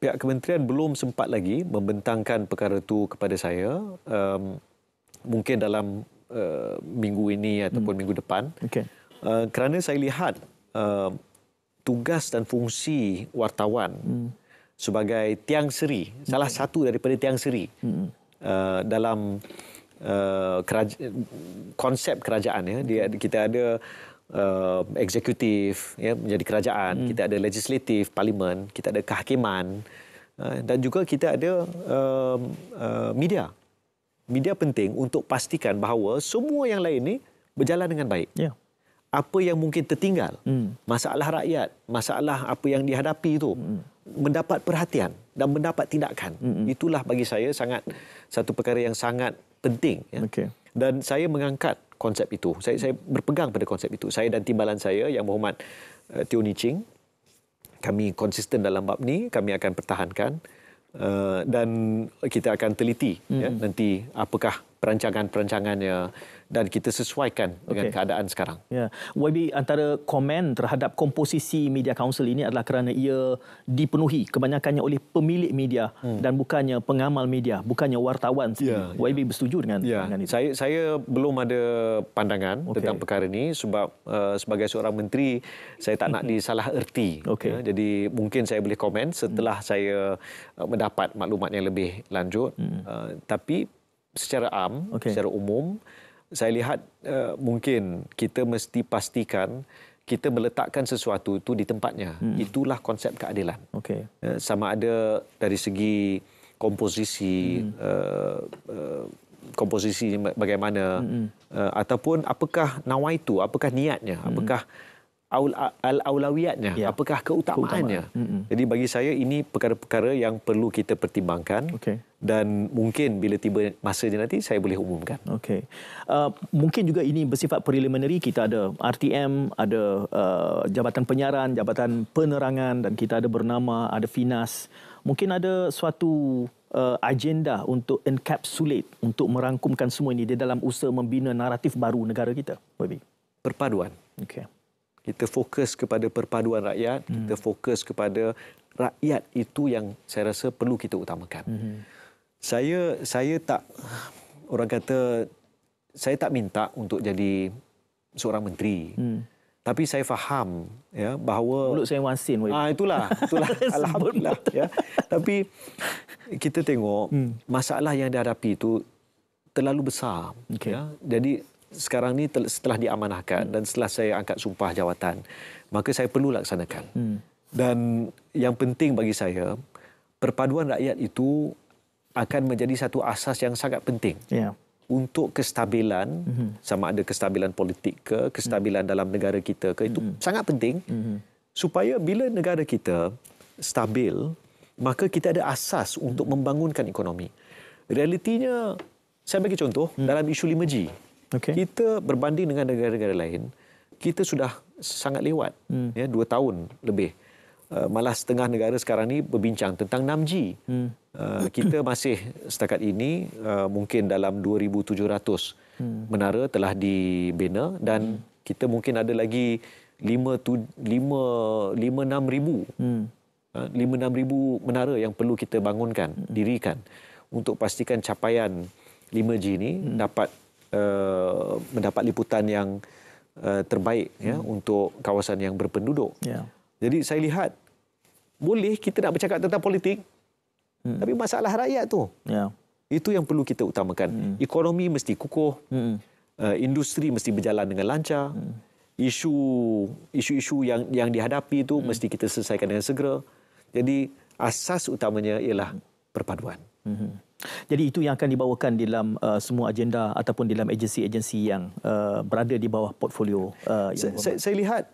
pihak kementerian belum sempat lagi membentangkan perkara itu kepada saya. Mungkin dalam minggu ini ataupun minggu depan. Kerana saya lihat tugas dan fungsi wartawan sebagai tiang seri, salah satu daripada tiang seri dalam konsep kerajaan, ya. Kita ada eksekutif, ya, menjadi kerajaan, kita ada legislatif, parlimen, kita ada kehakiman, dan juga kita ada media. Media penting untuk pastikan bahawa semua yang lain ni berjalan dengan baik. Ya. Apa yang mungkin tertinggal, masalah rakyat, masalah apa yang dihadapi itu mendapat perhatian dan mendapat tindakan. Itulah bagi saya satu perkara yang sangat penting. Ya. Okay. Dan saya mengangkat konsep itu. Saya berpegang pada konsep itu. Saya dan timbalan saya Yang Berhormat Teo Nii Ching, kami konsisten dalam bab ni, kami akan pertahankan dan kita akan teliti ya, nanti apakah perancangan-perancangannya dan kita sesuaikan dengan keadaan sekarang. Ya. YB, antara komen terhadap komposisi media council ini adalah kerana ia dipenuhi kebanyakannya oleh pemilik media dan bukannya pengamal media, bukannya wartawan sendiri. YB bersetuju dengan itu? Saya belum ada pandangan tentang perkara ini sebab sebagai seorang menteri saya tak nak disalah erti. Ya, jadi mungkin saya boleh komen setelah saya mendapat maklumat yang lebih lanjut. Tapi secara secara umum, saya lihat mungkin kita mesti pastikan kita meletakkan sesuatu itu di tempatnya. Itulah konsep keadilan. Sama ada dari segi komposisi, komposisi bagaimana, ataupun apakah nawaitu, apakah niatnya, apakah al-aulawiyatnya, apakah keutamaannya. Jadi bagi saya ini perkara-perkara yang perlu kita pertimbangkan. Dan mungkin bila tiba masanya nanti saya boleh umumkan. Mungkin juga ini bersifat preliminary. Kita ada RTM, ada Jabatan Penyiaran, Jabatan Penerangan, dan kita ada bernama, ada FINAS. Mungkin ada suatu agenda untuk encapsulate, untuk merangkumkan semua ini di dalam usaha membina naratif baru negara kita. Perpaduan. Kita fokus kepada perpaduan rakyat, kita fokus kepada rakyat, itu yang saya rasa perlu kita utamakan. Saya tak, orang kata, saya tak minta untuk jadi seorang menteri. Tapi saya faham ya bahawa mulut saya wasin. Itulah alhamdulillah ya. Tapi kita tengok masalah yang dihadapi itu terlalu besar. Ya. Jadi sekarang ni setelah diamanahkan dan setelah saya angkat sumpah jawatan, maka saya perlu laksanakan. Dan yang penting bagi saya, perpaduan rakyat itu akan menjadi satu asas yang sangat penting untuk kestabilan, sama ada kestabilan politik ke, kestabilan dalam negara kita ke, itu sangat penting supaya bila negara kita stabil, maka kita ada asas untuk membangunkan ekonomi. Realitinya, saya bagi contoh, dalam isu 5G, kita berbanding dengan negara-negara lain, kita sudah sangat lewat, 2 tahun lebih. Malah setengah negara sekarang ni berbincang tentang 6G. Kita masih setakat ini mungkin dalam 2,700 menara telah dibina dan kita mungkin ada lagi 5-6 ribu menara yang perlu kita bangunkan, dirikan untuk pastikan capaian 5G ini dapat mendapat liputan yang terbaik ya untuk kawasan yang berpenduduk. Jadi saya lihat boleh kita nak bercakap tentang politik, tapi masalah rakyat tu, itu yang perlu kita utamakan. Ekonomi mesti kukuh, industri mesti berjalan dengan lancar, isu-isu yang dihadapi itu mesti kita selesaikan dengan segera. Jadi asas utamanya ialah perpaduan. Jadi itu yang akan dibawakan dalam semua agenda ataupun dalam agensi-agensi yang berada di bawah portfolio. Saya lihat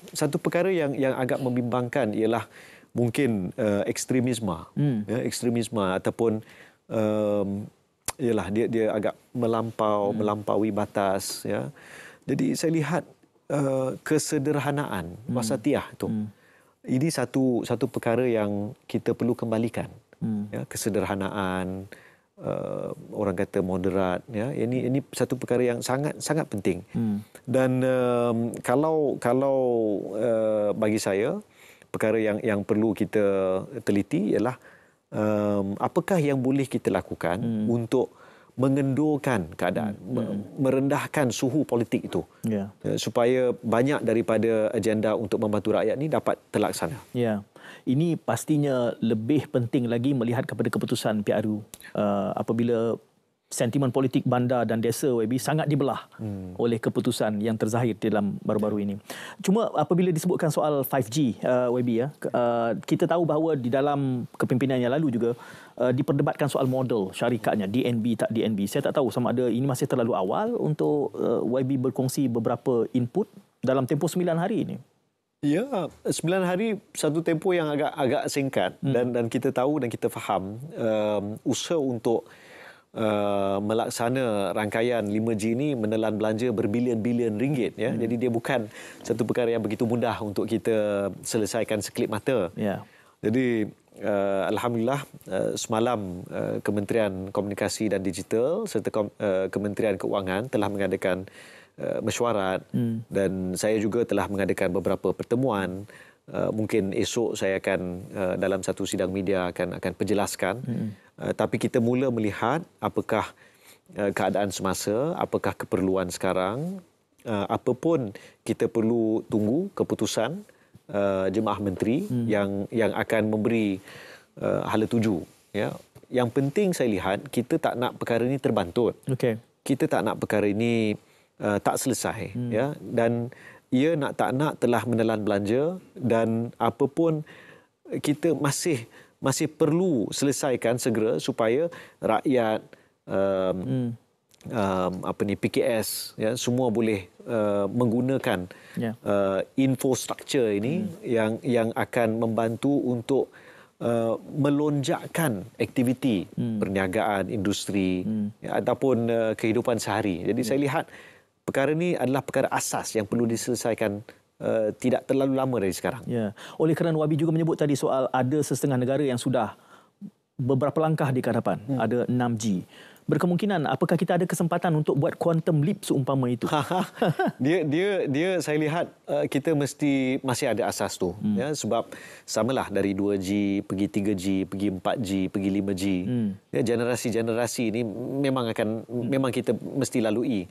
satu perkara yang agak membimbangkan ialah mungkin ekstremisme, ekstremisme ataupun ialah dia agak melampaui batas. Ya. Jadi saya lihat kesederhanaan, wasatiyah itu. Ini satu perkara yang kita perlu kembalikan. Ya, kesederhanaan, orang kata moderat. Ya, ini satu perkara yang sangat penting. Dan kalau bagi saya perkara yang perlu kita teliti ialah apakah yang boleh kita lakukan untuk mengendurkan keadaan, merendahkan suhu politik itu, supaya banyak daripada agenda untuk membantu rakyat ni dapat terlaksana. Ya, ini pastinya lebih penting lagi melihat kepada keputusan PRU apabila sentimen politik bandar dan desa YB sangat dibelah oleh keputusan yang terzahir dalam baru-baru ini. Cuma apabila disebutkan soal 5G YB kita tahu bahawa di dalam kepimpinan yang lalu juga diperdebatkan soal model syarikatnya, DNB tak DNB. Saya tak tahu sama ada ini masih terlalu awal untuk YB berkongsi beberapa input dalam tempoh 9 hari ini. Ya, 9 hari satu tempoh yang agak singkat dan kita tahu dan kita faham usaha untuk melaksana rangkaian 5G ini menelan belanja berbilion-bilion ringgit, ya. Jadi dia bukan satu perkara yang begitu mudah untuk kita selesaikan sekelip mata. Jadi alhamdulillah semalam Kementerian Komunikasi dan Digital serta Kementerian Keuangan telah mengadakan mesyuarat dan saya juga telah mengadakan beberapa pertemuan. Mungkin esok saya akan dalam satu sidang media akan perjelaskan. Tapi kita mula melihat apakah keadaan semasa, apakah keperluan sekarang, apa pun kita perlu tunggu keputusan jemaah menteri yang akan memberi hala tuju. Ya. Yang penting saya lihat kita tak nak perkara ini terbantut. Kita tak nak perkara ini tak selesai. Ya. Dan ia tak nak telah menelan belanja dan apa pun kita masih perlu selesaikan segera supaya rakyat PKS ya semua boleh menggunakan infrastruktur ini yang akan membantu untuk melonjakkan aktiviti perniagaan, industri ataupun kehidupan sehari. Jadi saya lihat perkara ini adalah perkara asas yang perlu diselesaikan tidak terlalu lama dari sekarang. Ya. Oleh kerana Wabi juga menyebut tadi soal ada setengah negara yang sudah beberapa langkah di hadapan, ada 6G. Berkemungkinan apakah kita ada kesempatan untuk buat quantum leap seumpama itu? dia saya lihat kita masih ada asas tu, ya, sebab samalah dari 2G pergi 3G, pergi 4G, pergi 5G. Ya, generasi-generasi ini memang kita mesti lalui.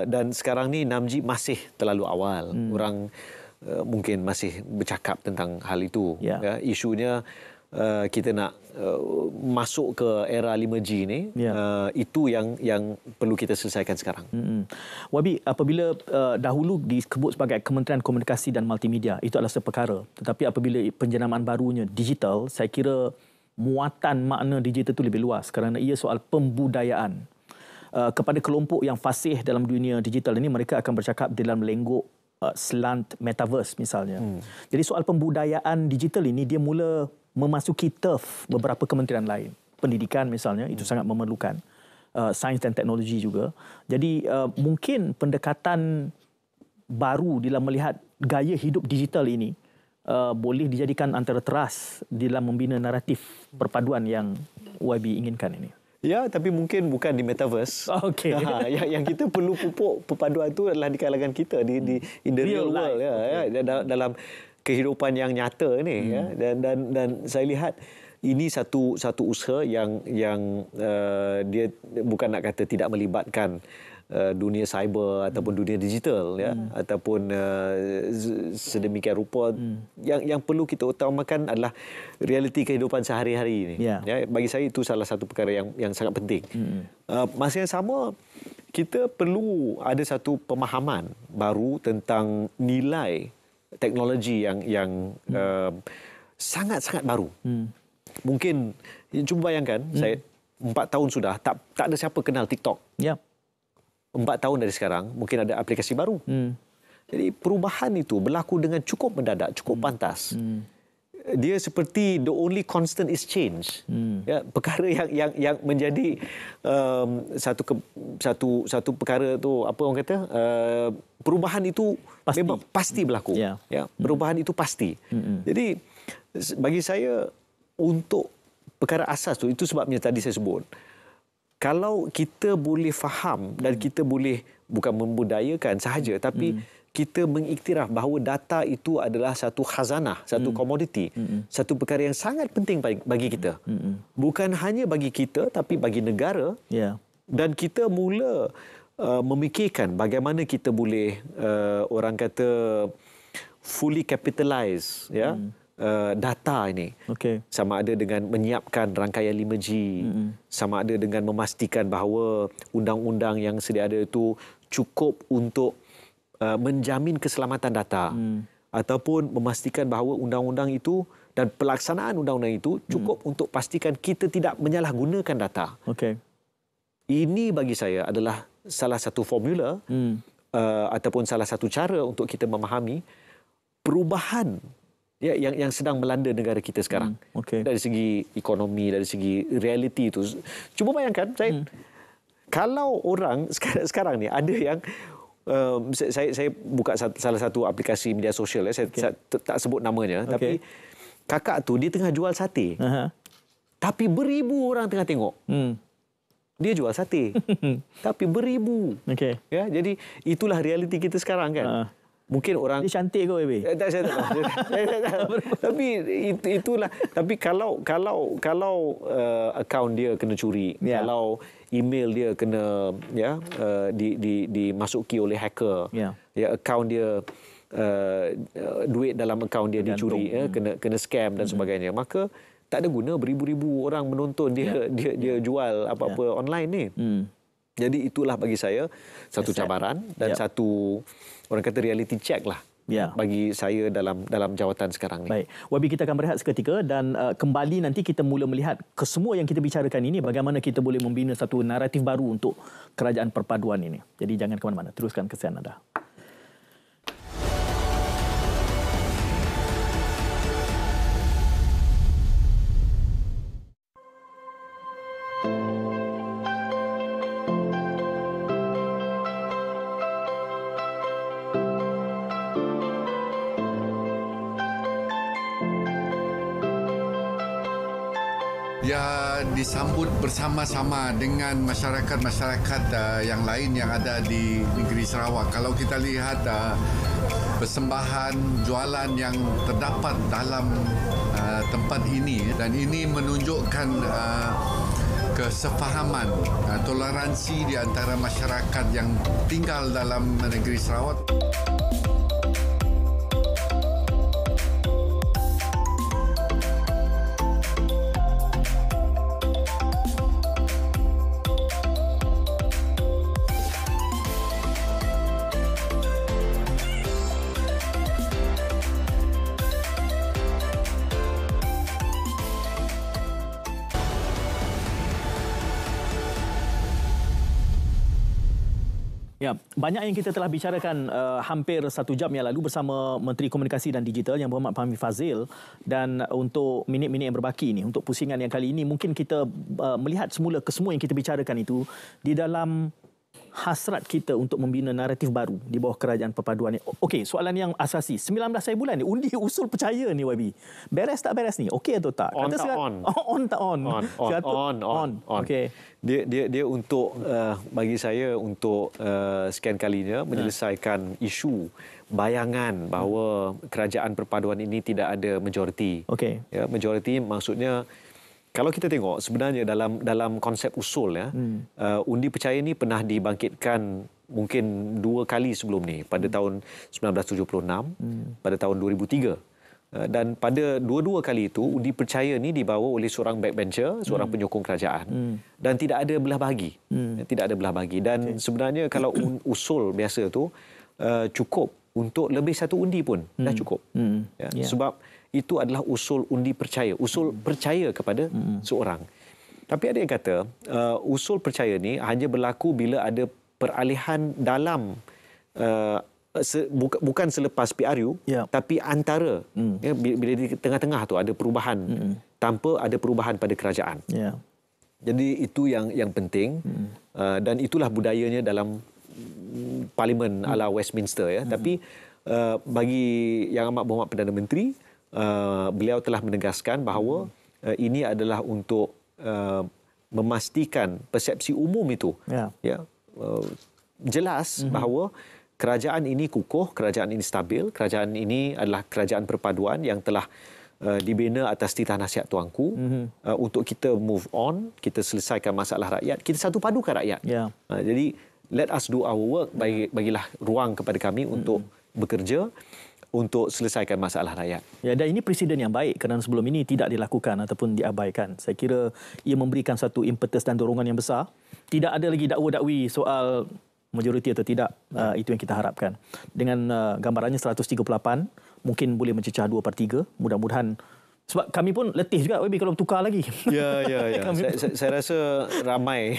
Dan sekarang ni 6G masih terlalu awal. Orang mungkin masih bercakap tentang hal itu. Ya, isunya kita nak masuk ke era 5G ni, itu yang perlu kita selesaikan sekarang. Wabi, apabila dahulu disebut sebagai Kementerian Komunikasi dan Multimedia, itu adalah seperkara. Tetapi apabila penjenamaan barunya digital, saya kira muatan makna digital itu lebih luas kerana ia soal pembudayaan. Kepada kelompok yang fasih dalam dunia digital ini, mereka akan bercakap dalam lenggok slant metaverse misalnya. Jadi soal pembudayaan digital ini dia mula memasuki turf beberapa kementerian lain. Pendidikan misalnya itu sangat memerlukan, sains dan teknologi juga. Jadi mungkin pendekatan baru dalam melihat gaya hidup digital ini boleh dijadikan antara teras dalam membina naratif perpaduan yang YB inginkan ini. Ya, tapi mungkin bukan di metaverse. Okey. Yang kita perlu pupuk perpaduan itu adalah di kalangan kita, in the real world, dalam kehidupan yang nyata ni. Dan saya lihat ini satu usaha yang dia bukan nak kata tidak melibatkan dunia cyber ataupun dunia digital, ataupun sedemikian rupa. Yang perlu kita utamakan adalah realiti kehidupan sehari-hari ini. Bagi saya itu salah satu perkara yang sangat penting. Masa yang sama kita perlu ada satu pemahaman baru tentang nilai teknologi yang sangat-sangat baru. Mungkin cuba bayangkan, saya 4 tahun sudah tak ada siapa kenal TikTok. 4 tahun dari sekarang mungkin ada aplikasi baru. Jadi perubahan itu berlaku dengan cukup mendadak, cukup pantas. Dia seperti the only constant is change. Ya, perkara yang menjadi satu perkara tu, apa orang kata, perubahan itu memang pasti berlaku. Ya, perubahan itu pasti. Jadi bagi saya untuk perkara asas tu, itu sebabnya tadi saya sebut, kalau kita boleh faham dan kita boleh bukan membudayakan sahaja, tapi kita mengiktiraf bahawa data itu adalah satu khazanah, satu komoditi, satu perkara yang sangat penting bagi kita. Bukan hanya bagi kita, tapi bagi negara. Dan kita mula memikirkan bagaimana kita boleh, orang kata, fully capitalize data ini. Sama ada dengan menyiapkan rangkaian 5G, sama ada dengan memastikan bahawa undang-undang yang sedia ada itu cukup untuk menjamin keselamatan data, ataupun memastikan bahawa undang-undang itu dan pelaksanaan undang-undang itu cukup untuk pastikan kita tidak menyalahgunakan data. Ini bagi saya adalah salah satu formula ataupun salah satu cara untuk kita memahami perubahan yang sedang melanda negara kita sekarang. Dari segi ekonomi, dari segi realiti itu. Cuba bayangkan, kalau orang sekarang ni ada yang saya buka salah satu aplikasi media sosial, saya tak sebut namanya, tapi kakak tu dia tengah jual sate. Tapi beribu orang tengah tengok. Dia jual sate. Tapi beribu. Ya, jadi itulah realiti kita sekarang kan. Mungkin orang dia cantik ke baby? Tak. Tapi itulah. Tapi kalau akaun dia kena curi, kalau email dia kena dimasuki oleh hacker, akaun dia duit dalam akaun dia dicuri, kena scam dan sebagainya, maka tak ada guna beribu-ribu orang menonton dia jual apa-apa online ni. Jadi itulah bagi saya satu cabaran dan satu, orang kata, reality check lah bagi saya dalam jawatan sekarang ni. Baik, Wabi, kita akan berehat seketika dan kembali nanti kita mula melihat kesemua yang kita bicarakan ini, bagaimana kita boleh membina satu naratif baru untuk kerajaan perpaduan ini. Jadi jangan ke mana-mana, teruskan kesian anda. Disambut bersama-sama dengan masyarakat-masyarakat yang lain yang ada di negeri Sarawak. Kalau kita lihat persembahan jualan yang terdapat dalam tempat ini, dan ini menunjukkan kesefahaman, toleransi di antara masyarakat yang tinggal dalam negeri Sarawak. Ya, banyak yang kita telah bicarakan hampir 1 jam yang lalu bersama Menteri Komunikasi dan Digital Yang Berhormat Fahmi Fadzil, dan untuk minit-minit yang berbaki ini, untuk pusingan yang kali ini, mungkin kita melihat semula kesemua yang kita bicarakan itu di dalam hasrat kita untuk membina naratif baru di bawah kerajaan perpaduan ni. Okey, soalan yang asasi, 19 hari bulan ni, undi usul percaya ni, YB. Beres tak beres ni? Okey atau tak? On tak on? On tak on? On. Okey. Dia untuk, bagi saya, untuk sekian kalinya menyelesaikan isu bayangan bahawa kerajaan perpaduan ini tidak ada majoriti. Ya, majoriti maksudnya, kalau kita tengok sebenarnya dalam konsep usul, undi percaya ni pernah dibangkitkan mungkin 2 kali sebelum ni, pada tahun 1976, pada tahun 2003. Dan pada dua-dua kali itu, undi percaya ni dibawa oleh seorang backbencher, seorang penyokong kerajaan, dan tidak ada belah bahagi. Tidak ada belah bahagi. Dan sebenarnya kalau usul biasa tu cukup untuk lebih satu undi pun dah cukup. Sebab itu adalah usul undi percaya, usul percaya kepada seorang. Tapi ada yang kata usul percaya ni hanya berlaku bila ada peralihan dalam, bukan selepas PRU, tapi antara, bila di tengah-tengah tu ada perubahan, tanpa ada perubahan pada kerajaan. Jadi itu yang penting, dan itulah budayanya dalam Parlimen ala Westminster. Tapi bagi Yang Amat Berhormat Perdana Menteri, beliau telah menegaskan bahawa ini adalah untuk persepsi umum itu. Jelas bahawa kerajaan ini kukuh, kerajaan ini stabil, kerajaan ini adalah kerajaan perpaduan yang telah dibina atas titah nasihat tuanku untuk kita move on, kita selesaikan masalah rakyat, kita satu padukan rakyat. Jadi let us do our work, bagilah ruang kepada kami untuk bekerja untuk selesaikan masalah rakyat. Ya, dan ini presiden yang baik kerana sebelum ini tidak dilakukan ataupun diabaikan. Saya kira ia memberikan satu impetus dan dorongan yang besar. Tidak ada lagi dakwa-dakwi soal majoriti atau tidak. Itu yang kita harapkan. Dengan gambarannya 138, mungkin boleh mencecah 2/3. Mudah-mudahan, sebab kami pun letih juga Wabi kalau tukar lagi. Ya. Saya rasa ramai.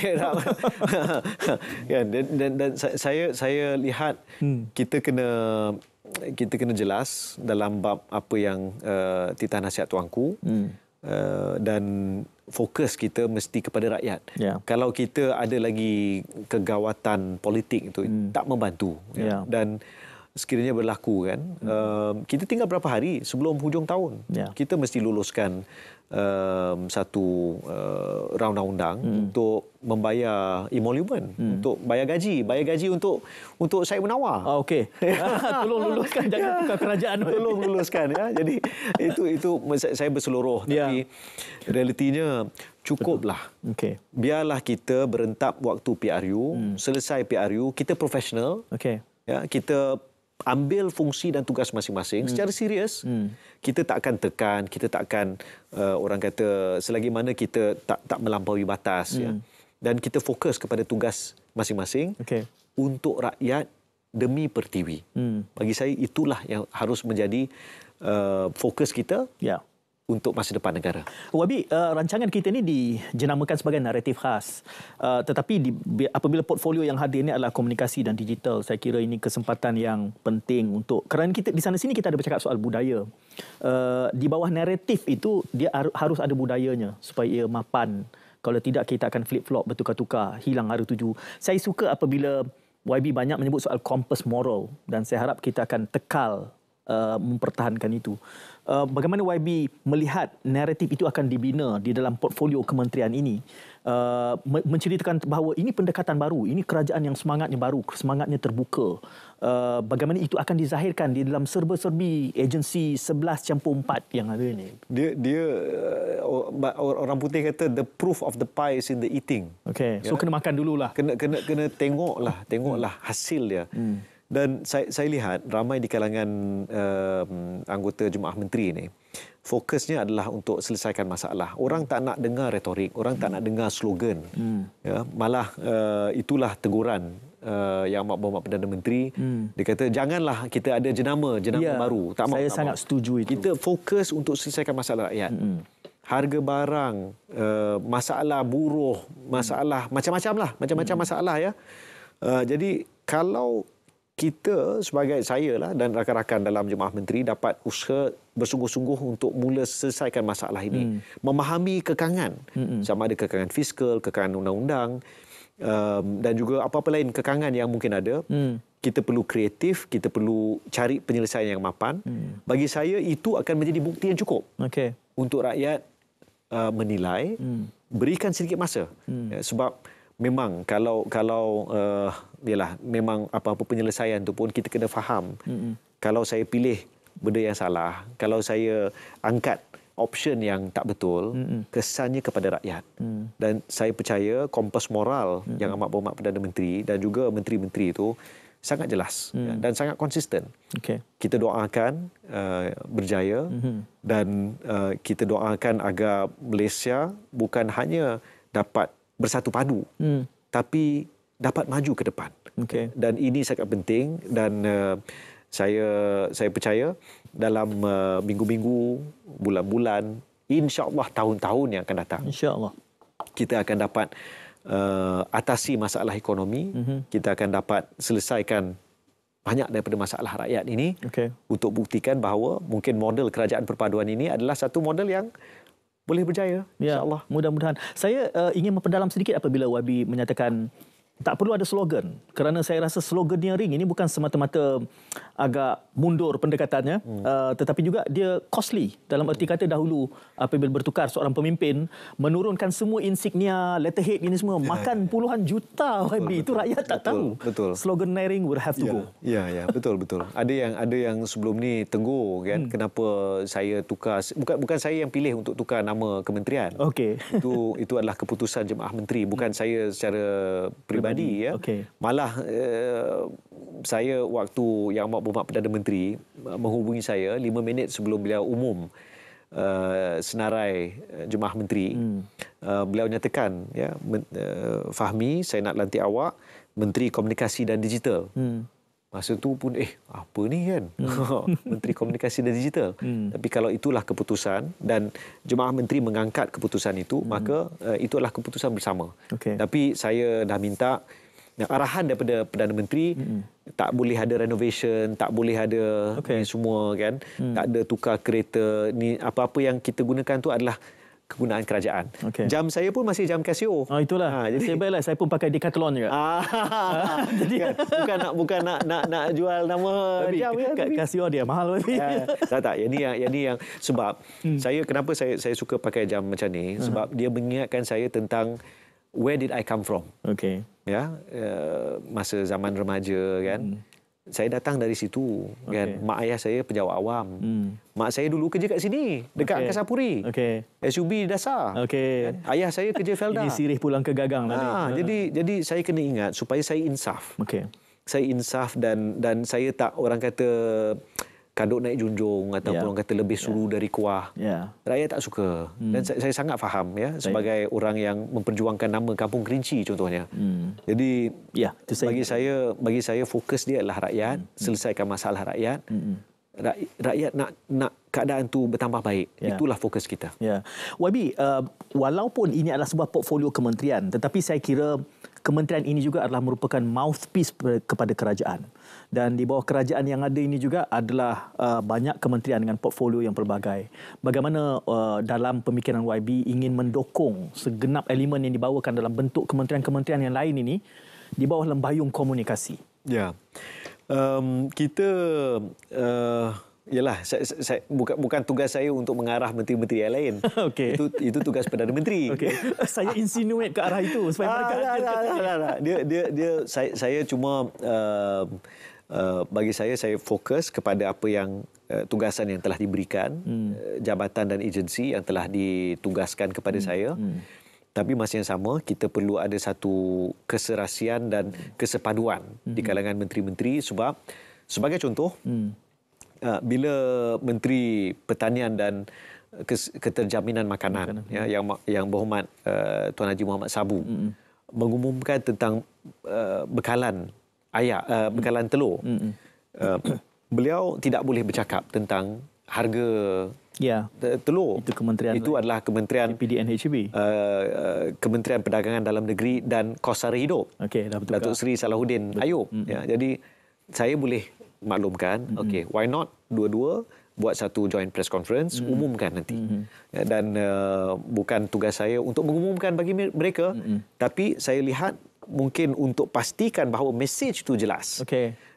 dan saya lihat kita kena jelas dalam bab apa yang titah nasihat tuanku dan fokus kita mesti kepada rakyat. Kalau kita ada lagi kegawatan politik itu tak membantu. Dan sekiranya berlaku kan, kita tinggal berapa hari sebelum hujung tahun, kita mesti luluskan satu undang-undang untuk membayar emolument, untuk bayar gaji untuk Syed Munawar. Okey. Tolong luluskan, jangan tukar kerajaan. Tolong luluskan ya. Jadi itu saya berseluruh, tapi realitinya cukuplah. Biarlah kita berentap waktu PRU, selesai PRU, kita profesional. Ya, kita ambil fungsi dan tugas masing-masing secara serius. Kita tak akan tekan, kita tak akan orang kata selagi mana kita tak melampaui batas ya. Dan kita fokus kepada tugas masing-masing untuk rakyat demi pertiwi. Bagi saya itulah yang harus menjadi fokus kita. Untuk masa depan negara. Wabi, rancangan kita ini dijenamakan sebagai naratif khas. Tetapi apabila portfolio yang hadir ini adalah komunikasi dan digital, saya kira ini kesempatan yang penting untuk, kerana kita di sana sini kita ada bercakap soal budaya. Di bawah naratif itu dia harus ada budayanya supaya ia mapan. Kalau tidak kita akan flip-flop, bertukar-tukar, hilang arah tuju. Saya suka apabila YB banyak menyebut soal kompas moral dan saya harap kita akan tekal mempertahankan itu. Bagaimana YB melihat naratif itu akan dibina di dalam portfolio kementerian ini, menceritakan bahawa ini pendekatan baru, ini kerajaan yang semangatnya baru, semangatnya terbuka. Bagaimana itu akan dizahirkan di dalam serba-serbi agensi 11/4 yang ada ini. Dia orang putih kata the proof of the pie is in the eating. So kena makan dululah. Kena tengoklah hasil dia. Dan saya lihat ramai di kalangan anggota Jemaah Menteri ini, fokusnya adalah untuk selesaikan masalah. Orang tak nak dengar retorik, orang tak nak dengar slogan. Ya, malah itulah teguran Yang Amat Berhormat Perdana Menteri. Dia kata janganlah kita ada jenama baru. Tak saya sangat setuju itu. Kita fokus untuk selesaikan masalah rakyat. Harga barang, masalah buruh, masalah macam-macam masalah ya. Jadi kalau kita sebagai saya lah dan rakan-rakan dalam Jemaah Menteri dapat usaha bersungguh-sungguh untuk mula selesaikan masalah ini, memahami kekangan, sama ada kekangan fiskal, kekangan undang-undang, dan juga apa-apa lain kekangan yang mungkin ada. Kita perlu kreatif, kita perlu cari penyelesaian yang mapan. Bagi saya itu akan menjadi bukti yang cukup untuk rakyat menilai, berikan sedikit masa. Sebab memang kalau memang apa-apa penyelesaian tu pun kita kena faham. Kalau saya pilih benda yang salah, kalau saya angkat option yang tak betul, kesannya kepada rakyat. Dan saya percaya kompas moral yang Amat Berhormat Perdana Menteri dan juga menteri-menteri itu sangat jelas dan sangat konsisten. Kita doakan berjaya dan kita doakan agar Malaysia bukan hanya dapat bersatu padu, tapi dapat maju ke depan. Dan ini sangat penting dan saya percaya dalam minggu-minggu, bulan-bulan, insya-Allah tahun-tahun yang akan datang, insya-Allah kita akan dapat atasi masalah ekonomi, kita akan dapat selesaikan banyak daripada masalah rakyat ini untuk buktikan bahawa mungkin model kerajaan perpaduan ini adalah satu model yang boleh berjaya, insya-Allah. Mudah-mudahan. Saya ingin memperdalam sedikit apabila YB menyatakan tak perlu ada slogan, kerana saya rasa sloganeering ini bukan semata-mata agak mundur pendekatannya, tetapi juga dia costly. Dalam erti kata dahulu apabila bertukar seorang pemimpin menurunkan semua insignia, letterhead ini semua makan puluhan juta YB. Itu rakyat tak tahu. Betul. Sloganeering would have to go. Ya, betul. Ada yang sebelum ni tegur kan, kenapa saya tukar, bukan saya yang pilih untuk tukar nama kementerian. Okey. Itu adalah keputusan Jemaah Menteri, bukan saya secara pribadi ya. Okey. Malah saya waktu Yang Amat Berhormat Perdana Menteri menghubungi saya 5 minit sebelum beliau umum senarai Jemaah Menteri, beliau nyatakan ya, Fahmi, saya nak lantik awak Menteri Komunikasi dan Digital. Masa tu pun apa ni kan? Menteri Komunikasi dan Digital. Tapi kalau itulah keputusan dan Jemaah Menteri mengangkat keputusan itu, maka itu adalah keputusan bersama. Okay. Tapi saya dah minta arahan daripada Perdana Menteri, tak boleh ada renovation, tak boleh ada ni semua kan, tak ada tukar kereta, ni apa-apa yang kita gunakan tu adalah kegunaan kerajaan. Okay. Jam saya pun masih jam Casio. Itulah. Jadi sebaiklah saya pun pakai Decathlon juga. Jadi bukan nak jual nama jam kan. Casio dia mahal lebih. Tak. Yang ni yang sebab kenapa saya suka pakai jam macam ni, sebab dia mengingatkan saya tentang where did I come from. Okay. Ya, masa zaman remaja kan. Saya datang dari situ kan. Mak ayah saya pejabat awam. Mak saya dulu kerja kat sini dekat Angkasa Puri. SUB dasar. Kan? Ayah saya kerja Felda. Ini sirih pulang ke gagang lah ni. Jadi saya kena ingat supaya saya insaf. Saya insaf dan saya tak orang kata kaduk naik junjung ataupun orang kata lebih suru dari kuah. Rakyat tak suka. Dan saya sangat faham ya sebagai orang yang memperjuangkan nama Kampung Kerinci contohnya. Jadi bagi saya fokus dia adalah rakyat, selesaikan masalah rakyat. Rakyat nak keadaan tu bertambah baik. Itulah fokus kita. YB, walaupun ini adalah sebuah portfolio kementerian, tetapi saya kira kementerian ini juga adalah merupakan mouthpiece kepada kerajaan. Dan di bawah kerajaan yang ada ini juga adalah banyak kementerian dengan portfolio yang pelbagai. Bagaimana dalam pemikiran YB ingin mendukung segenap elemen yang dibawakan dalam bentuk kementerian-kementerian yang lain ini di bawah lembayung komunikasi? Kita yalah, bukan tugas saya untuk mengarah menteri-menteri yang lain. Itu tugas Perdana Menteri. Saya insinuate ke arah itu supaya mereka saya cuma bagi saya fokus kepada apa yang tugasan yang telah diberikan, jabatan dan agensi yang telah ditugaskan kepada saya. Tapi masa yang sama, kita perlu ada satu keserasian dan kesepaduan di kalangan menteri-menteri sebab sebagai contoh, bila Menteri Pertanian dan Keterjaminan Makanan yang berhormat Tuan Haji Muhammad Sabu mengumumkan tentang bekalan bekalan telur. Beliau tidak boleh bercakap tentang harga telur. Itu kementerian. Itu adalah Kementerian PDNHB. Kementerian Perdagangan Dalam Negeri dan Kos Sara Hidup. Datuk Seri Salahuddin Ayub. Jadi saya boleh maklumkan, why not dua-dua buat satu joint press conference, umumkan nanti. Dan bukan tugas saya untuk mengumumkan bagi mereka, tapi saya lihat mungkin untuk pastikan bahawa mesej itu jelas.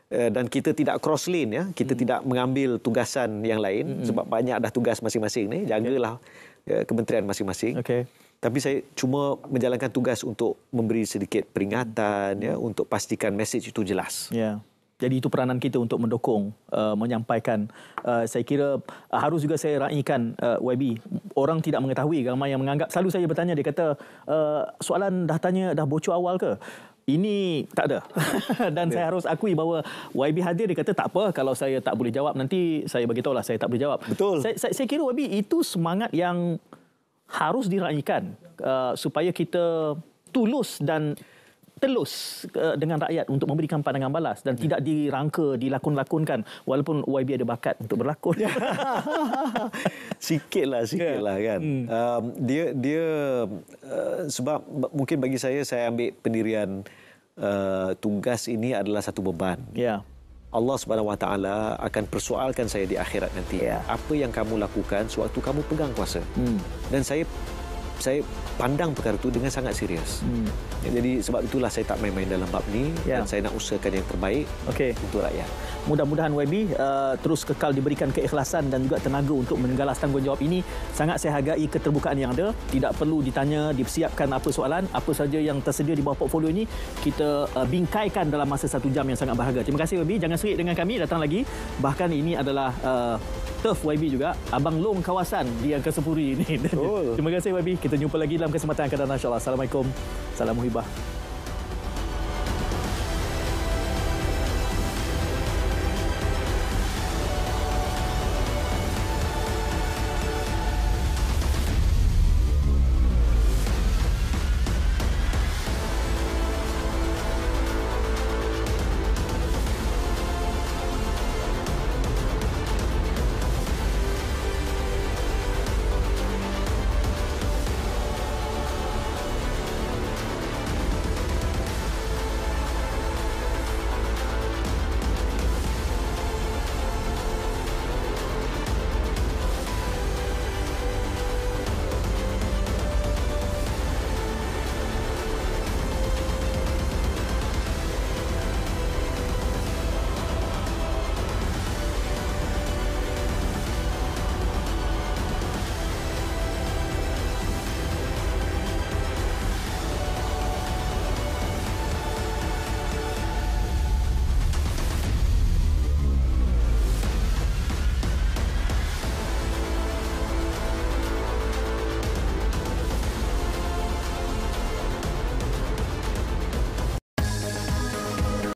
Dan kita tidak cross lane, kita tidak mengambil tugasan yang lain, sebab banyak dah tugas masing-masing ni, jagalah kementerian masing-masing. Tapi saya cuma menjalankan tugas untuk memberi sedikit peringatan, untuk pastikan mesej itu jelas. Jadi itu peranan kita untuk mendukung, menyampaikan. Saya kira harus juga saya raikan, YB. Orang tidak mengetahui, ramai yang menganggap, selalu saya bertanya, dia kata, soalan dah bocor awal ke? Ini tak ada. Dan saya harus akui bahawa YB hadir, dia kata tak apa, kalau saya tak boleh jawab nanti saya bagi tahulah saya tak boleh jawab. Betul. Saya kira YB itu semangat yang harus diraikan supaya kita tulus dan telus dengan rakyat untuk memberikan pandangan balas dan tidak dirangka, dilakon-lakonkan, walaupun YB ada bakat untuk berlakon. Sikitlah kan. Dia sebab mungkin bagi saya ambil pendirian tugas ini adalah satu beban. Allah Subhanahu Wa Taala akan persoalkan saya di akhirat nanti. Apa yang kamu lakukan sewaktu kamu pegang kuasa. Dan saya saya pandang perkara itu dengan sangat serius. Jadi sebab itulah saya tak main-main dalam bab ni dan saya nak usahakan yang terbaik untuk rakyat. Mudah-mudahan YB terus kekal diberikan keikhlasan dan juga tenaga untuk menggalas tanggungjawab ini. Sangat saya hargai keterbukaan yang ada. Tidak perlu ditanya, disiapkan apa soalan, apa saja yang tersedia di bawah portfolio ini kita bingkaikan dalam masa 1 jam yang sangat berharga. Terima kasih YB, jangan serik dengan kami, datang lagi. Bahkan ini adalah turf YB juga, Abang Long kawasan di Angkasa Puri ini. Terima kasih YB, kita jumpa lagi dalam kesempatan yang akan datang insya-Allah. Assalamualaikum. Salam muhibah.